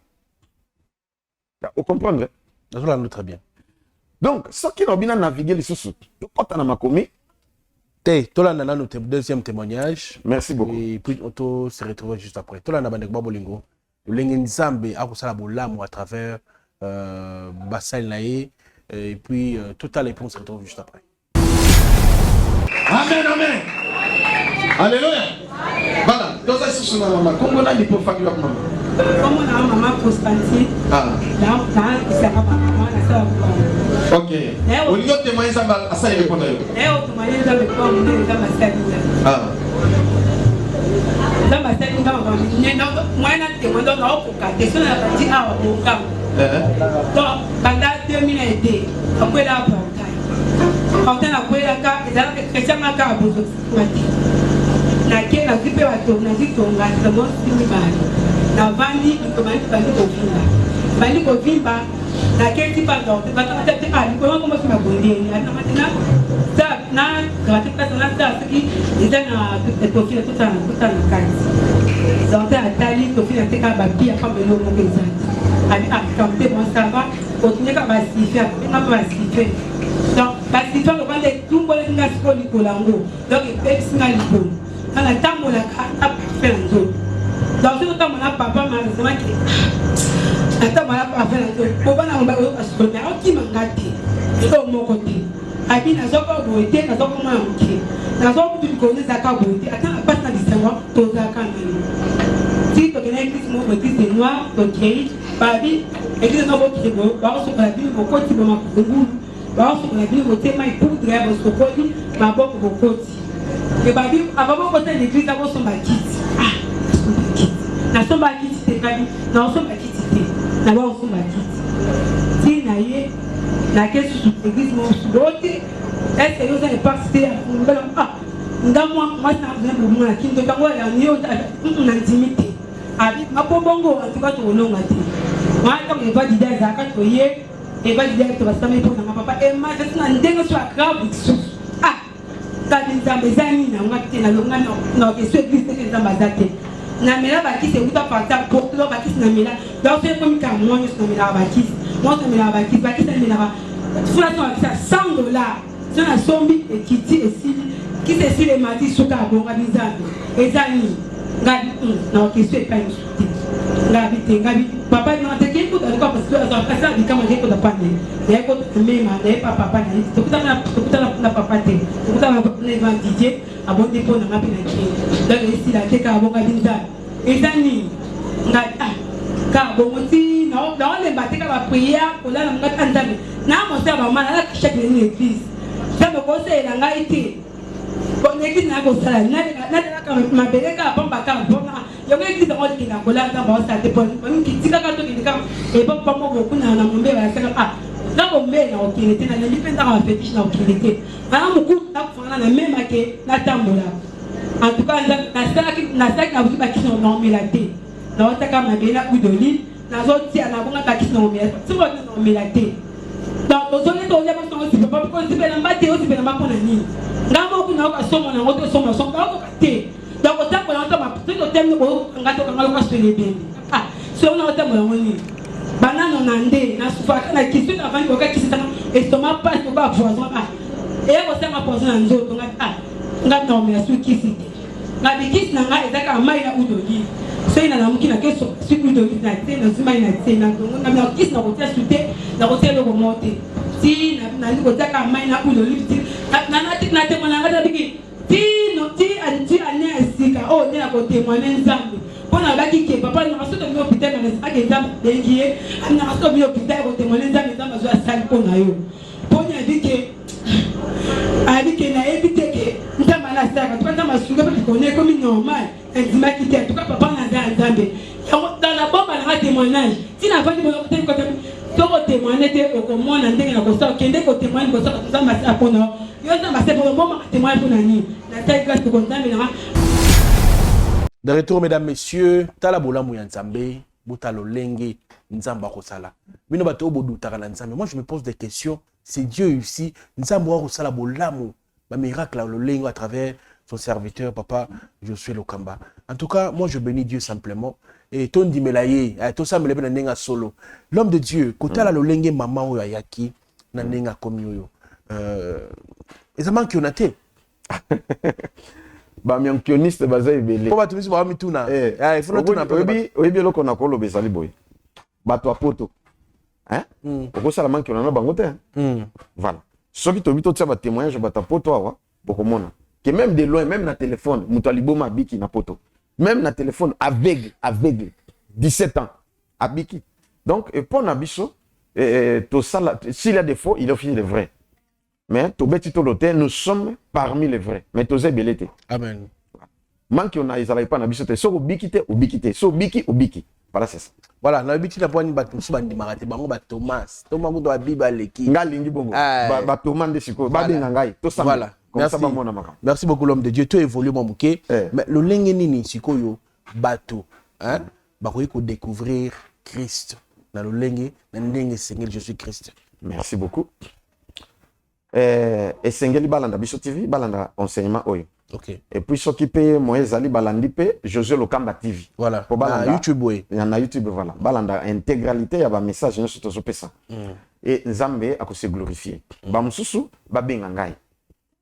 S1: Vous comprenez?
S6: Très bien.
S1: Donc, ce qui n'a pas navigué les sous, tout quand on a makomi.
S6: Tolanda notre deuxième témoignage.
S1: Merci beaucoup.
S6: Et puis on se retrouve juste après. Tolanda bandek babolingo. L'engenzambe a kusala bolamu à travers Bassal Naé. Et puis tout à l'heure on se retrouve juste après.
S9: Amen, amen. Alléluia. Voilà. Dans ça c'est son maman. Comment on a dit pour faire maman?
S10: Comment on a maman Constantine?
S9: Ah.
S10: Là, c'est maman ça.
S9: Ok. Au niveau de témoigner ça va ça il répond là.
S10: Eh, témoigner ça me prend on ça m'a servi.
S9: Ah.
S10: Ça m'a servi dans moi na témoigner dans pour quartier ça na parti à au camp. Donc pendant 2000 été après la bataille. Quand on a pris la carte, ils avaient chrétien na carte pour na ke na zipe wato na zitonga samo simibali na vandi ikomani bali kovimba na ke tipa ndo batata te ali ko ngoma sima bondeni ana matina za na grate pesa na za siki izana tofila tutana kazi zonte atali tofila te ka babia pa belo mo kezanti ali akamte bon ça va continuer ka basifia na basifia donc basifia ko bande tumbo le ngasko likolango donc epesi na likolo kana tambo la ka faire nzo dans ce temps mon papa m'a dit attends m'a pas faire nzo boba na mba o asona o ki mangati ndo mo côté abi na zoko boite na zoko manki na zoko tu ko nza ka boite attends pas na distinguo to za ka ndani si to kena kisi mo boite de noir to cage babi ekile no bo kibo ba so ba bi mo côté mo makungu ba so ba bi mo tema ipoudre ba so côté ma boko bo côté. Et babi avant côté l'église avant son baptiste na son baptiste c'est pas na son baptiste na ba son baptiste si na ye na que sous l'église mon sous est-ce que vous avez participé à ndamwa mwasi na besoin de moi qui ndoka ngo ya niyo na intimité abi mapobongo antuka to longa ti moi comme va dire ça quand ye et va dire to basame pour na papa et ma c'est na ndengo so grave ah ta nzambe zani na ngati na longa no ke so Christ ke nzamba zate na mela ba ki se uta parta pour lo ba ki na mela donc c'est comme ka moi na mela ba ki moi na mela ba ki na mela ba fula ça $100 c'est na sombi et kiti et si qui c'est si les matis sont à bon abizade et zani ngabi na question pas ngabi papa na te ki ko ko parce que ça dit comment j'ai ko da panne ya ko même na papa na to kuta na papa te to kuta na va DJ abon depo na ngapi na ki donc ici la te ka bon abizade et zani ngabi ka bon ti na le batte ka ba prière ko la na ngata ndame na mo sa ba mana la chaque église ça me conseille la ngaiti bon église na ko sala na ka mabeleka bomba ka bona yo église mo kinga ko la ka ba sa te bon ki tika ka to kinga e ba pa mo ko na mombe ba sa ah na mombe na o kinete na ni penda ka fetish na o kinete ana mo ku na ko na même ke na tambola en tout cas na sa ka bu ba ki no no milate na o ta ka mabela udoli na zo ti ana bonga ba ki no milate so no milate donc ozongi to yaba so si papa ko si bela mbate o si bela makona ni ngamo kuna ko somo na ngoto somo so ko kate donc otambo na to ma to temno ko ngato ka ngalo ka sele bendi ah so na otambo na ngoni banano na nde na sufa na kisu na vandi ko ka kisu na estomac pas ko ba poison ah e ko sama poison na nzoto ngati ah ngati na me asu kisi ngati kisi na nga ezaka mai na udoli so ina na mukina keso siku udoli na tena zima ina tena na kisi na ko tia sute na ko tia lo monte ti na ni ko taka mai na udoli ti na témoigner ngata biki ti no ti anya esika o ne ko témoigner nzambe pona baki ke papa na so to mi hôpital na sa ke nzambe dengie na so mi hôpital ko témoigner nzambe zo asali pona yo ponya biki abike na ebite ke nzambe na sa ka nzambe suga ba ko ne ko mi normal nzima ki te to ka papa na nzambe dans la bombe na témoignage ti na vandi mo ko toko témoigner te ko mona ndenge na ko sa kende ko témoigner ko sa nzambe sa pona
S3: De retour, mesdames, messieurs, Talabola Mouyanzambe, Boutalo Lengue, Nzamba Kosala. Moi, je me pose des questions. C'est Dieu ici, Nzamba Kosala Bolamo, ma miracle le Lengue à travers son serviteur, papa Josué Lokamba. En tout cas, moi, je bénis Dieu simplement. Et Tondi Melaye, tout ça me lève dans solo. L'homme de Dieu, Kotala le Lengue, maman ou Ayaki, Nanenga Komyoyo. Les amants qui ont été.
S1: Bah, mais un kioniste, bah, ça est belé.
S3: Comment tu me dis, bah, mi tuna.
S1: Il faut nous un peu. Oui, bien, qu'on a collé, ça, les boy. Bah, toi, poto. Hein? Pourquoi ça, la main qui en a bangoté? Voilà. Ceux qui t'ont vu tout ça, bah, témoignage, bah, ta poto, pour comment on a. Que même de loin, même dans le téléphone, Moutalibo m'a biki na poto. Même dans le téléphone, aveugle. 17 ans. À biki. Donc, pour Nabiso, tout ça, s'il y a des faux, il a fini les vrais. Mais nous sommes parmi les vrais. Mais tous belete.
S3: Amen.
S1: Manque on a ils pas na bisote. So ubikite. So biki. Voilà c'est ça.
S3: Voilà, na biki na poani batu so bandi marate bango ba Thomas. Thomas mudo abiba leki.
S1: Ngalingi bongo. Ba Thomas de siko. Ba benga ngai. To ça.
S3: Voilà. Merci beaucoup l'homme de Dieu. Tu évolues mon bouquet. Mais le lenge nini sikoyo bateau, hein? Ba ko découvrir Christ. Na le lenge na ndenge Seigneur Jésus Christ.
S1: Merci beaucoup. Et Sengeli Balanda Biso TV, Balanda enseignement oyo.
S3: Ok.
S1: Et puis ce qui paye Moïse Ali Balandi pe Josué Lokamba TV.
S3: Voilà.
S1: Pour Balanda
S3: YouTube oui.
S1: Il y en a YouTube voilà. Balanda intégralité y a ba message nous surtout ça. Et Nzambe a se glorifier. Ba mususu ba benga ngai.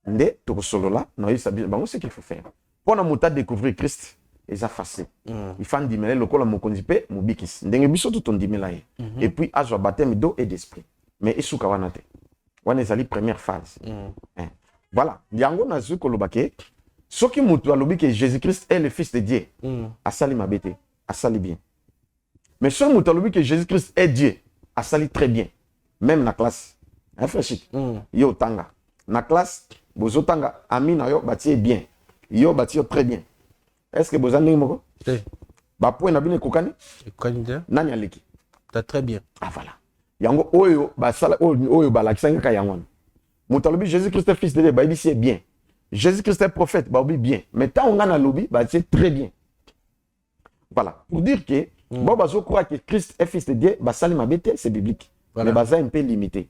S1: Nde to solola no isa bango ce qu'il faut faire. Pour na muta découvrir Christ, ils a facile. Il faut ndimela lokola mokonzi pe mubikis. Ndenge biso tout ndimela ye. Et puis azwa baptême d'eau et d'esprit. Mais isuka wana te. On est allé première phase. Voilà. Yango na zu kolobake. Ce qui mutu alobi que Jésus-Christ est le fils de Dieu. Asali mabete, asali bien. Mais ce mutu alobi que Jésus-Christ est Dieu, asali très bien. Même na classe. Hein frère chic. Yo tanga. Na classe, bozo tanga ami na yo bati bien. Yo bati très bien. Est-ce que bozo ndenge moko? Ba point na bine kokani?
S3: Kokani.
S1: Nani aleki?
S3: Très bien.
S1: Ah voilà. Yango oyo basala oyo balakisanga ka yango. Mutalobi Jésus Christ fils de Dieu ba ici est bien. Jésus-Christ est prophète, bah oui, bien. Mais tant on a un lobby, bah c'est très bien. Voilà. Pour dire que, bon, bah, je crois que Christ est fils de Dieu, bah, ça, c'est biblique.
S6: Voilà.
S1: Mais bah, ça, un peu limité.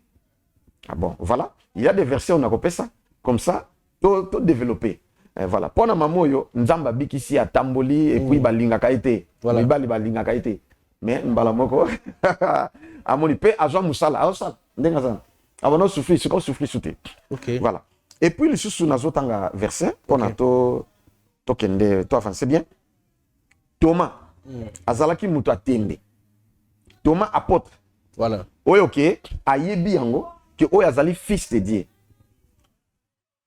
S1: Ah bon, voilà. Il y a des versets, on a repéré ça. Comme ça, tout développé. Voilà. Pour la maman, Nzamba bikisi a tamboli, et puis, bah, linga kaite.
S6: Voilà.
S1: Bah, linga kaite. Mais, mbala moko, à mon ipé, à Jean Moussala, à Osal. Ndenga ça. Avant de souffrir, c'est comme souffrir sous thé.
S6: Ok.
S1: Voilà. Et puis, le sous nazo tanga verset, pour na to kende, to c'est bien. Thomas, azalaki muto atembe. Thomas apôtre.
S6: Voilà.
S1: Oyo ke ayebi yango que oyo azali fils de Dieu.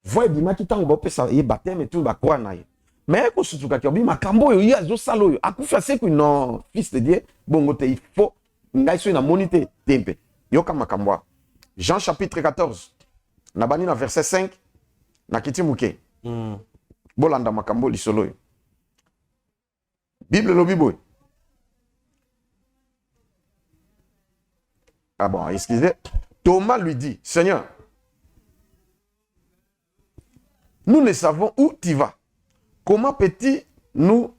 S1: Voye bima ki tango ba pesa ye baptême et tout ba croire na ye. Mais ko sutuka ki obi makambo yo ya zo salo yo akufa seku non fils de Dieu bongo te il faut ngai so na monité tempe. Yoka makambo. Jean chapitre 14. Na bani na verset 5 na kiti muke. Bolanda makambo lisolo yo. Bible lobi boy. Ah bon, excusez. Thomas lui dit, Seigneur, nous ne savons où tu vas. Comment peux-tu nous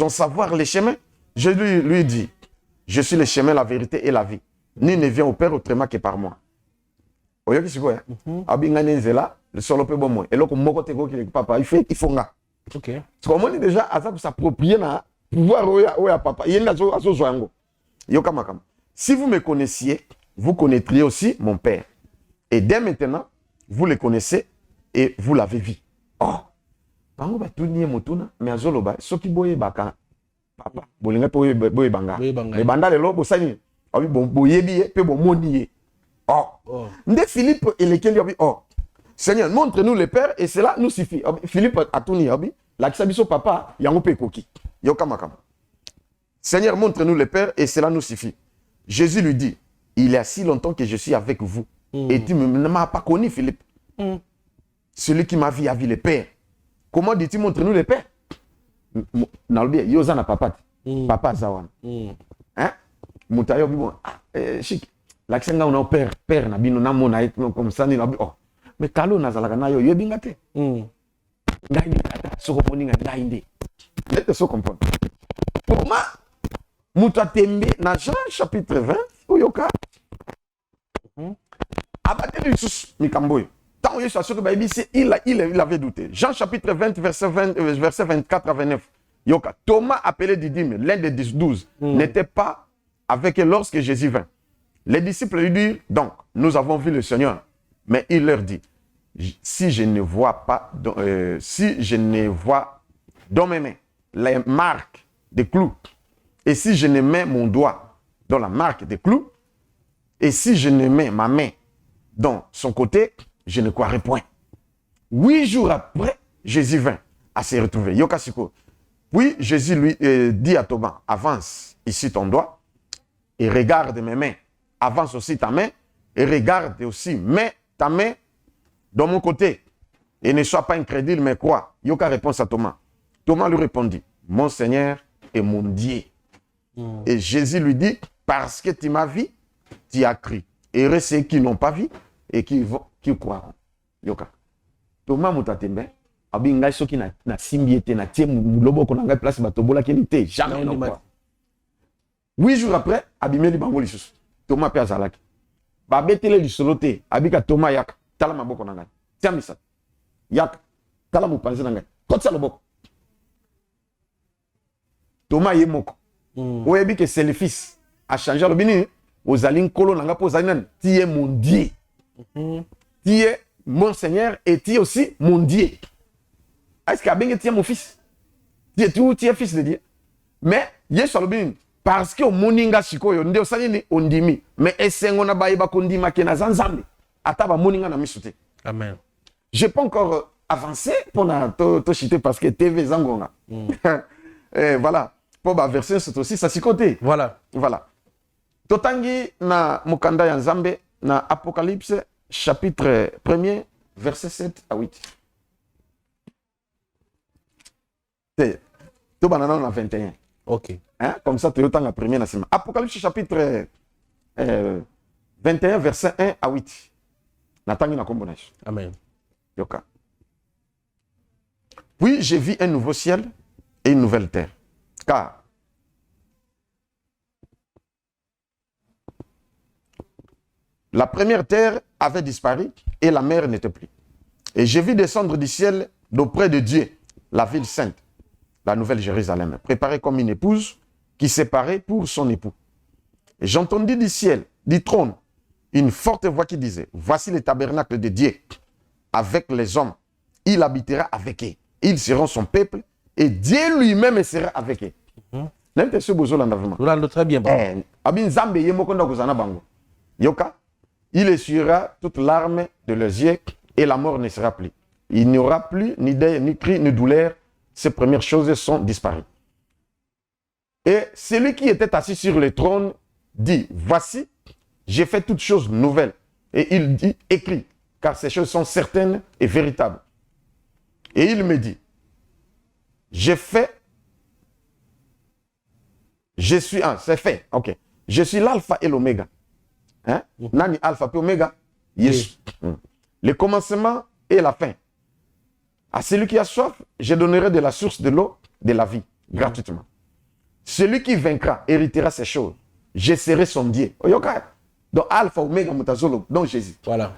S1: en savoir les chemins? Je lui dis, je suis le chemin, la vérité et la vie. Ni ne vient au Père autrement que par moi. Oyo ki sikoya. Abi ngane nzela, le solo pe bon moi. Et loko moko te ko ki papa, il faut nga.
S6: Ok.
S1: Parce qu'on dit déjà à ça pour s'approprier na pouvoir oya papa. Il y a azo zoango. Yoka makam. Si vous me connaissiez, vous connaîtriez aussi mon Père. Et dès maintenant, vous le connaissez et vous l'avez vu. Oh, bango ba tuniye motuna, mais azoloba soki boye baka papa, bolinga boye banga. Mais banda lelo bosani, abi bon boyebi pe bon moniye. Oh. Nde Philippe et lesquels dit oh. Seigneur, montre-nous le Père et cela nous suffit. Philippe a tuni abi, la kisabiso papa, yango pe koki. Yoka makam. Seigneur, montre-nous le Père et cela nous suffit. Jésus lui dit, il y a si longtemps que je suis avec vous. Et tu ne m'as pas connu, Philippe. Celui qui m'a vu a vu le Père. Comment dis-tu, montre-nous le Père? Nalbi, Yozana papa. Papa Zawan. Hein? Moutayo, bon. Chic. L'accent on a père, nabino namona comme ça, ni nabi. Oh. Mais kalo nazalaka na yo yebingate. Ngaini kata, soko moninga ngainde. Nete so comprendre. Pour moi, Moutatembe, na Jean chapitre 20, Oyoka. Abatez le sous Mikamboy. Tant que je suis que il avait douté. Jean chapitre 20, verset 24 à 29. Yoka. Thomas, appelé Didyme, l'un des 12, n'était pas avec eux lorsque Jésus vint. Les disciples lui dirent, donc, nous avons vu le Seigneur. Mais il leur dit, si je ne vois dans mes mains les marques des clous, et si je ne mets mon doigt dans la marque des clous, et si je ne mets ma main dans son côté, je ne croirai point. 8 jours après, Jésus vint à se retrouver. Yokasiko. Puis Jésus lui dit à Thomas, avance ici ton doigt et regarde mes mains. Avance aussi ta main et regarde aussi ta main dans mon côté. Et ne sois pas incrédule, mais crois. Yoka réponse à Thomas. Thomas lui répondit, mon Seigneur et mon Dieu. Et Jésus lui dit, parce que tu m'as vu, tu as cru. Et ceux qui n'ont pas vu et qui croiront. Yoka. Thomas Moutatembe, abi ngai soki na simbiete na tie muloboko na ngai place batobola kelite jamais non pas. 8 jours après, abimeli bango lisusu. Thomas pe azalaki. Ba betele lisolo te, abika Thomas yaka, tala maboko na ngai. Tia misat. Yaka, tala mopanzi na ngai. Kotsa loboko. Thomas ye moko. Oyebi que c'est le fils a changé le bini aux alin kolo nanga po zanan, tu es mon Dieu. Tu es mon Seigneur et tu es aussi mon Dieu. Est-ce que tu es mon fils? Tu es fils de Dieu. Mais, Yesu parce que moninga shikoyo, nde osani ni ondimi. Mais esengo na baïba kondima kena zanzambi. Ataba moninga na misute.
S6: Amen.
S1: Je peux encore avancer pour to chiter parce que TV zangonga. Voilà. Pour verser c'est aussi ça s'y côté.
S6: Voilà.
S1: Voilà. Totangi na mukanda ya Nzambe na Apocalypse chapitre 1er verset 7 à 8. Tout banana on a 21.
S6: OK.
S1: Hein? Comme ça, tu as la première naissance. Apocalypse chapitre 21, verset 1 à 8. Natangi na kombonage.
S6: Amen.
S1: Yoka. Puis j'ai vu un nouveau ciel et une nouvelle terre. Car la première terre avait disparu et la mer n'était plus. Et j'ai vu descendre du ciel d'auprès de Dieu la ville sainte, la nouvelle Jérusalem, préparée comme une épouse qui s'est parée pour son époux. Et j'entendis du ciel, du trône, une forte voix qui disait, voici le tabernacle de Dieu avec les hommes. Il habitera avec eux. Ils seront son peuple et Dieu lui-même sera avec eux.
S6: Très bien.
S1: Yoka, il essuiera toute larme de leurs yeux et la mort ne sera plus. Il n'y aura plus ni deuil, ni cri, ni douleur. Ces premières choses sont disparues. Et celui qui était assis sur le trône dit, voici, j'ai fait toutes choses nouvelles. Et il dit, écrit, car ces choses sont certaines et véritables. Et il me dit, c'est fait, ok. Je suis l'alpha et l'oméga. Hein? Nani alpha et oméga? Yes. Le commencement et la fin. À celui qui a soif, je donnerai de la source de l'eau de la vie, gratuitement. Celui qui vaincra héritera ces choses. Je serai son Dieu. Donc alpha, oméga, mutazolo, donc Jésus. Voilà.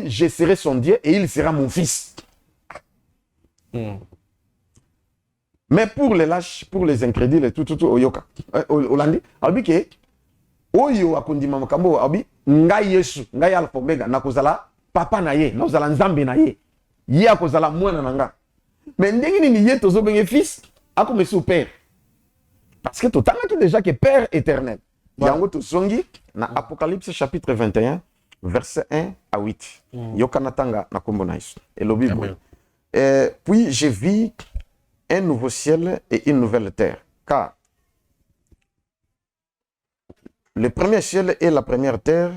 S1: Je serai son Dieu et il sera mon fils. Mais pour les lâches, pour les incrédules et tout, oyoka. Olandi, albi ke oyo akondima makambo albi ngai Yesu, ngai alpha omega nakozala papa na ye, nakozala nzambe na ye. Ye akozala mwana na nga. Mais ndenge nini ye tozo benge fils, akomesi au père. Parce que totangaki déjà que père éternel. Yango tozongi na Apocalypse chapitre 21 verset 1 à 8. Yoka natanga na kombo na Yesu. Et le Bible. Puis j'ai vu un nouveau ciel et une nouvelle terre. Car le premier ciel et la première terre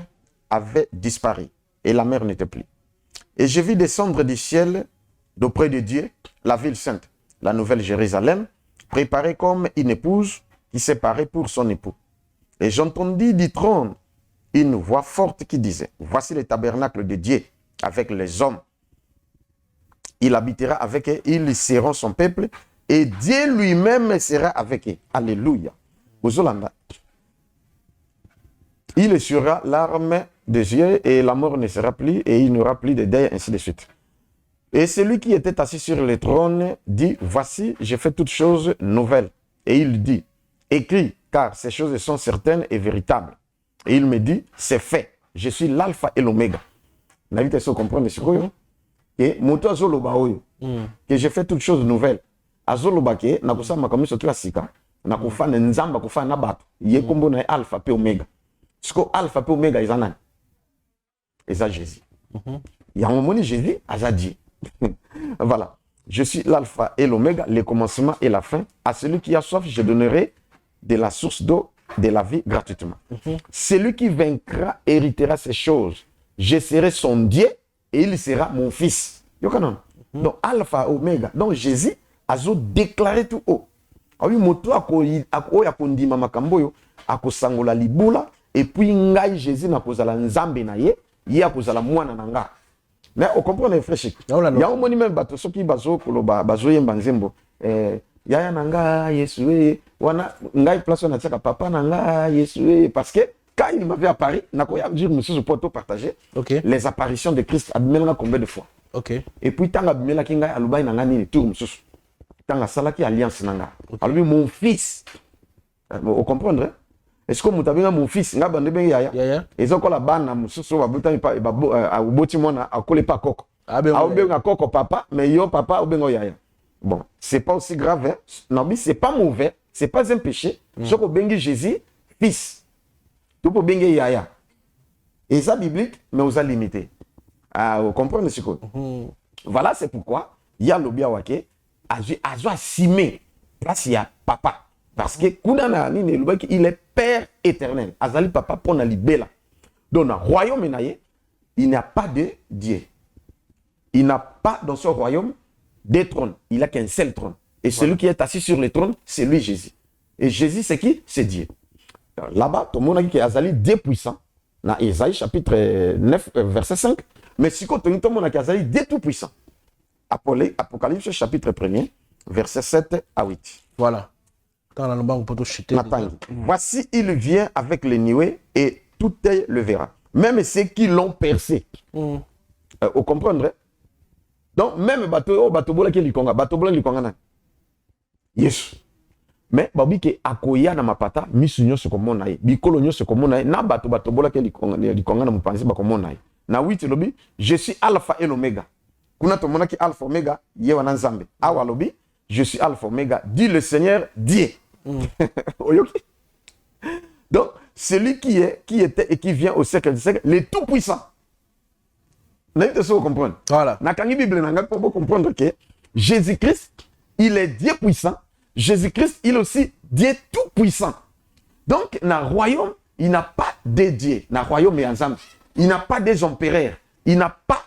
S1: avaient disparu et la mer n'était plus. Et j'ai vu descendre du ciel d'auprès de Dieu la ville sainte, la nouvelle Jérusalem, préparée comme une épouse qui s'est parée pour son époux. Et j'entendis du trône une voix forte qui disait, voici le tabernacle de Dieu avec les hommes. Il habitera avec eux, ils seront son peuple, et Dieu lui-même sera avec eux. Alléluia. Aux Hollandais. Il essuiera l'arme des yeux, et la mort ne sera plus, et il n'y aura plus de deuil, ainsi de suite. Et celui qui était assis sur le trône dit, voici, j'ai fait toutes choses nouvelles. Et il dit, écris, car ces choses sont certaines et véritables. Et il me dit, c'est fait. Je suis l'alpha et l'oméga. N'avez-vous pas compris ce que et moto azoloba oyo que j'ai fait toutes choses nouvelles azoloba ke nakosa makamisa tu asika nakofa na nzamba kofa na bato ye kombo na alpha pe omega siko alpha pe omega izanani eza Jésus ya moni Jésus azadi voilà, je suis l'alpha et l'oméga, le commencement et la fin. À celui qui a soif, je donnerai de la source d'eau de la vie gratuitement. Celui qui vaincra héritera ces choses. Je serai son Dieu et il sera mon fils. Donc, alpha, oméga. Donc, Jésus a déclaré tout haut. Oui, moto akondima makamboyo akosangola libula et puis ngai Jésus na kozala nzambe na ye akozala mwana na nga. Mais on comprend les frères. Il y a un moni même bato soki bazo koloba bazo yemba nzembo yaya na nga Yesu wana ngai place na tsaka papa na nga Yesu parce que quand il m'avait apparu nakoya dire monsieur pour te partager les apparitions de Christ abimela combien de fois. Et puis tanga bimela ki ngai alubai na nga ni tour monsieur tanga salaki alliance na nga alubi mon fils vous comprendre est-ce que mutabenga mon fils nga bande ben yaya ezokola bana mususu babuta aboti mona akole pa koko abenga koko papa mais yo papa obenga yaya. Bon, c'est pas aussi grave hein? Non mais c'est pas mauvais, c'est pas un péché. Ce que bengi Jésus fils tout pour bengi yaya et ça biblique mais vous a limité. Vous comprenez ce que voilà, c'est pourquoi il y a l'obia wake azwa simé place il y a papa. Parce que il est Père éternel. Azali papa pour na libela. Dans le royaume il n'y a pas de Dieu. Il n'a pas dans ce royaume des trônes. Il n'a qu'un seul trône. Et celui qui est assis sur le trône, c'est lui Jésus. Et Jésus, c'est qui? C'est Dieu. Là-bas, tout le monde a dit que Azali Dieu puissant. na Isaïe chapitre 9 verset 5 mais siko tongi tomona ki azali Dieu tout puissant. Apocalypse chapitre 1er verset 7 à 8.
S6: Voilà.
S1: Voici, il vient avec les nuées et tout œil le verra. Même ceux qui l'ont percé. Vous comprenez? Donc, même bateau bola qui likonga, bateau bola likonga na. Yes. Mais babi ke akoya na mapata, misunyo se komona ye. Bikolo nyo se komona ye. Na bateau bola qui likonga na mupanzi ba komona ye. Na 8 lobi, je suis alpha et l'oméga. Kuna to mona ki alpha omega, ye wana nzambe. Awa lobi, je suis alpha omega, dit le Seigneur Dieu. Donc, celui qui était et qui vient au siècle du siècle, le tout-puissant. Vous comprenez?
S6: Voilà.
S1: Dans la Bible, vous comprendre que Jésus-Christ, il est Dieu puissant. Jésus-Christ, il est aussi Dieu tout-puissant. Donc, dans le royaume, il n'a pas de dieux. Dans le royaume, il n'a pas des empereurs. Il n'a pas.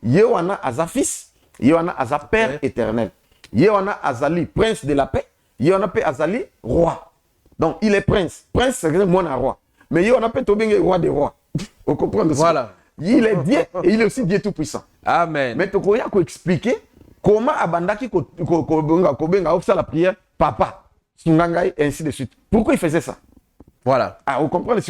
S1: Yewana Aza fils, Yewana Aza père éternel. Yewana Azali, prince de la paix. Yewana pe Azali, roi. Donc, il est prince. Prince, c'est mon roi. Mais Yewana pe Tobenge, roi des rois. Vous comprenez?
S6: Voilà.
S1: Il est Dieu et il est aussi Dieu tout-puissant.
S6: Amen.
S1: Mais tu peux expliquer comment Abandaki Kobenga offre la prière, papa, Sungangai, et ainsi de suite. Pourquoi il faisait ça?
S6: Voilà.
S1: Ah, vous comprenez?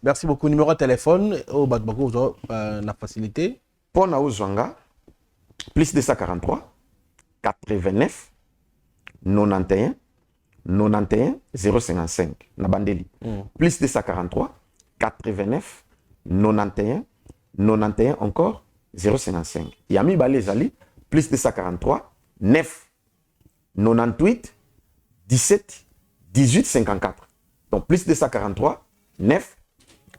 S6: Merci beaucoup. Numéro de téléphone, au Batbako, la facilité.
S1: Pour Naouzwanga, plus 243 89 91 91 055 na bandeli. Plus 243 89 91 91 encore 055. Yami Balezali plus 243 9 98 17 18 54. Donc plus 243 9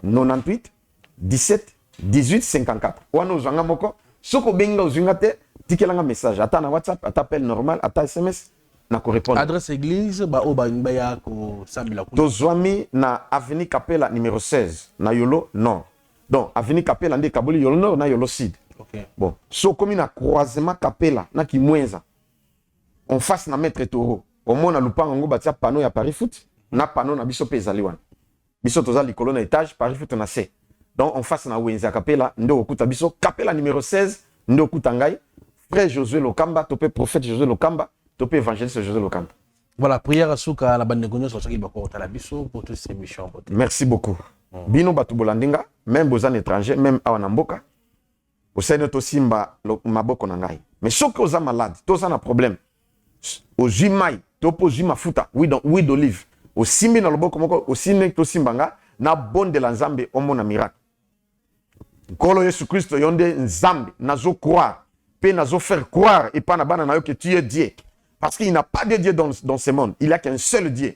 S1: 98 17 18 54. Wano zanga moko soko benga uzungate tikelanga message ata na WhatsApp ata appel normal ata SMS na ko répondre.
S6: Adresse église ba oba ya ko samila ku.
S1: Tozwami na avenue Capella numéro 16 na Yolo Nord. Donc avenue Capella ndé Kabuli Yolo Nord na Yolo Sud.
S6: OK.
S1: Bon, so komi na croisement Capella na Kimwenza. On face na maître Toro. Au mona lupango ngo batia panneau ya Paris Foot na panneau na biso pe ezaliwana. Biso toza likolo na étage Paris Foot na C. Donc on face na Wenza Capella ndo okuta biso Capella numéro 16 ndo okuta ngai frère Josué Lokamba topé prophète Josué Lokamba topé évangéliste Josué Lokamba.
S6: Voilà, prière à souka la bande de gonyo soki bako ta la biso pour toutes ces missions.
S1: Merci beaucoup. Bino batu bolandinga même bozan étranger même awa na mboka. Osene to simba maboko na ngai. Mais soki oza malade, toza na problème. Ozimai, topo zima futa, oui d'olive. Osimbi na loboko moko osine to simbanga na bonne de la Nzambe omona miracle. Nkolo Yesu Christo yonde Nzambe nazo croire, pe nazo faire croire et pas na bana na yo que tu es Dieu. Parce qu'il n'y a pas de Dieu dans ce monde, il n'y a qu'un seul Dieu.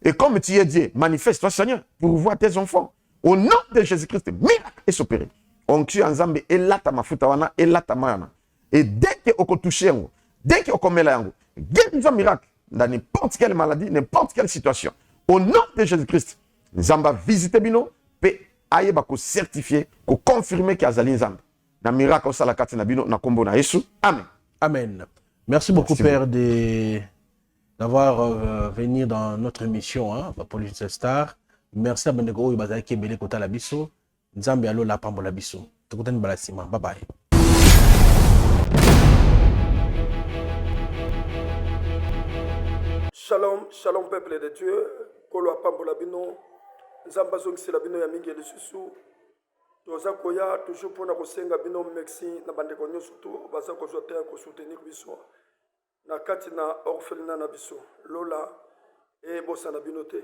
S1: Et comme tu es Dieu, manifeste-toi Seigneur pour voir tes enfants. Au nom de Jésus-Christ, miracle est opéré. On tue Nzambe et là ta mafuta wana et là ta mayana. Et dès que on touche yango, dès que on commet yango, guéris un miracle dans n'importe quelle maladie, n'importe quelle situation. Au nom de Jésus-Christ, Nzamba visite bino, pe aye bako certifier, ko confirmer que azali Nzamba. Na miracle ça la carte na bino na kombo na Yesu. Amen.
S6: Amen. Merci beaucoup Père d'avoir venu dans notre émission pour les stars. Merci à Bendego et Bazaki Bele Kota la biso. Nzambe alo la pambo la biso. Tukutani balasima. Bye bye.
S11: Shalom, shalom peuple de Dieu. Kolo apambo la bino. Nzamba zongisi la bino ya mingi lisusu. Toza koya toujours pour na kosenga bino merci na bandeko nyoso to baza kozwa te ko soutenir biso. Na kati na orphelinat na biso. Lola e bosa na bino te.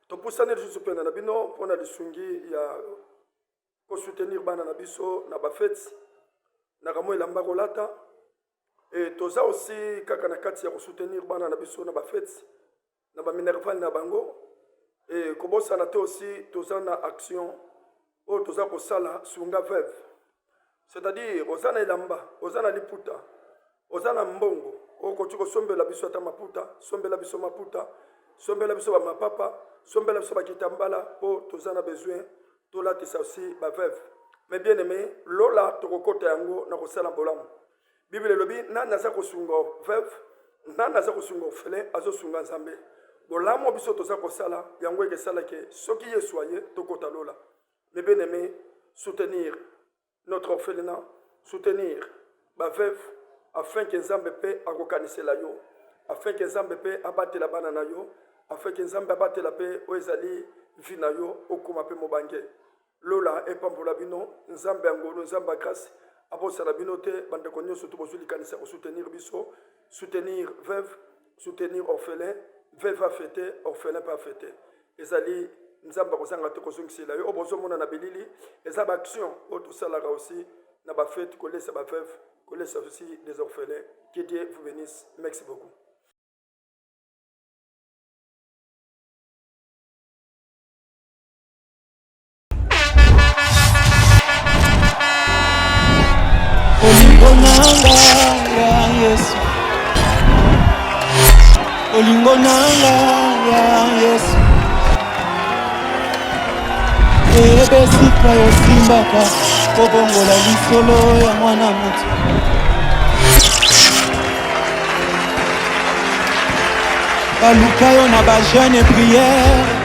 S11: To pusane lisusu pena na bino pona lisungi ya ko soutenir bana na biso na ba fête na kamo elamba kolata. Et toza aussi kaka na kati ya ko soutenir bana na biso na ba fête na ba minerval na bango. Et kobosa na te aussi toza na action o toza kosala sunga veuve. C'est-à-dire ozana elamba, ozana liputa, ozana mbongo, o kotuko sombela biso ata maputa, sombela biso maputa, sombela biso ba mapapa, sombela biso ba kitambala po tozana besoin tola tisa aussi ba veuve. Mais bien aimé, lola tokokota yango na kosala bolamu. Bible lobi na naza kosunga veuve, na naza kosunga orphelin, azo sunga Nzambe. bolamu biso toza kosala yango ekesalaki soki yesu aye tokota lola. Mes bien-aimés, soutenir notre orphelinat, soutenir ma veuve, afin que Nzambe paix à reconnaître la yo, afin que Nzambe paix à battre la banana yo, afin que Nzambe batte la paix aux ezali vina yo, au kuma pe mobange. Lola et pambola bino, Nzambe angolo, Nzambe grâce, abo salabino te, bande konyo surtout bozuli kanisa soutenir biso, soutenir veuve, soutenir orphelin, veuve à fêter, orphelin pas fêter. Ezali Nzamba kozanga te kozongisela yo obozomona na belili eza ba action otosalaka aussi na ba fête kolesa ba veuve kolesa aussi des orphelins. Que Dieu vous bénisse. Merci beaucoup.
S12: Olingo nanga ya Yesu, olingo nanga ya Yesu, ebesika yosimbaka kobongola lisolo ya mwana moto. Baluka yo na ba jeune prière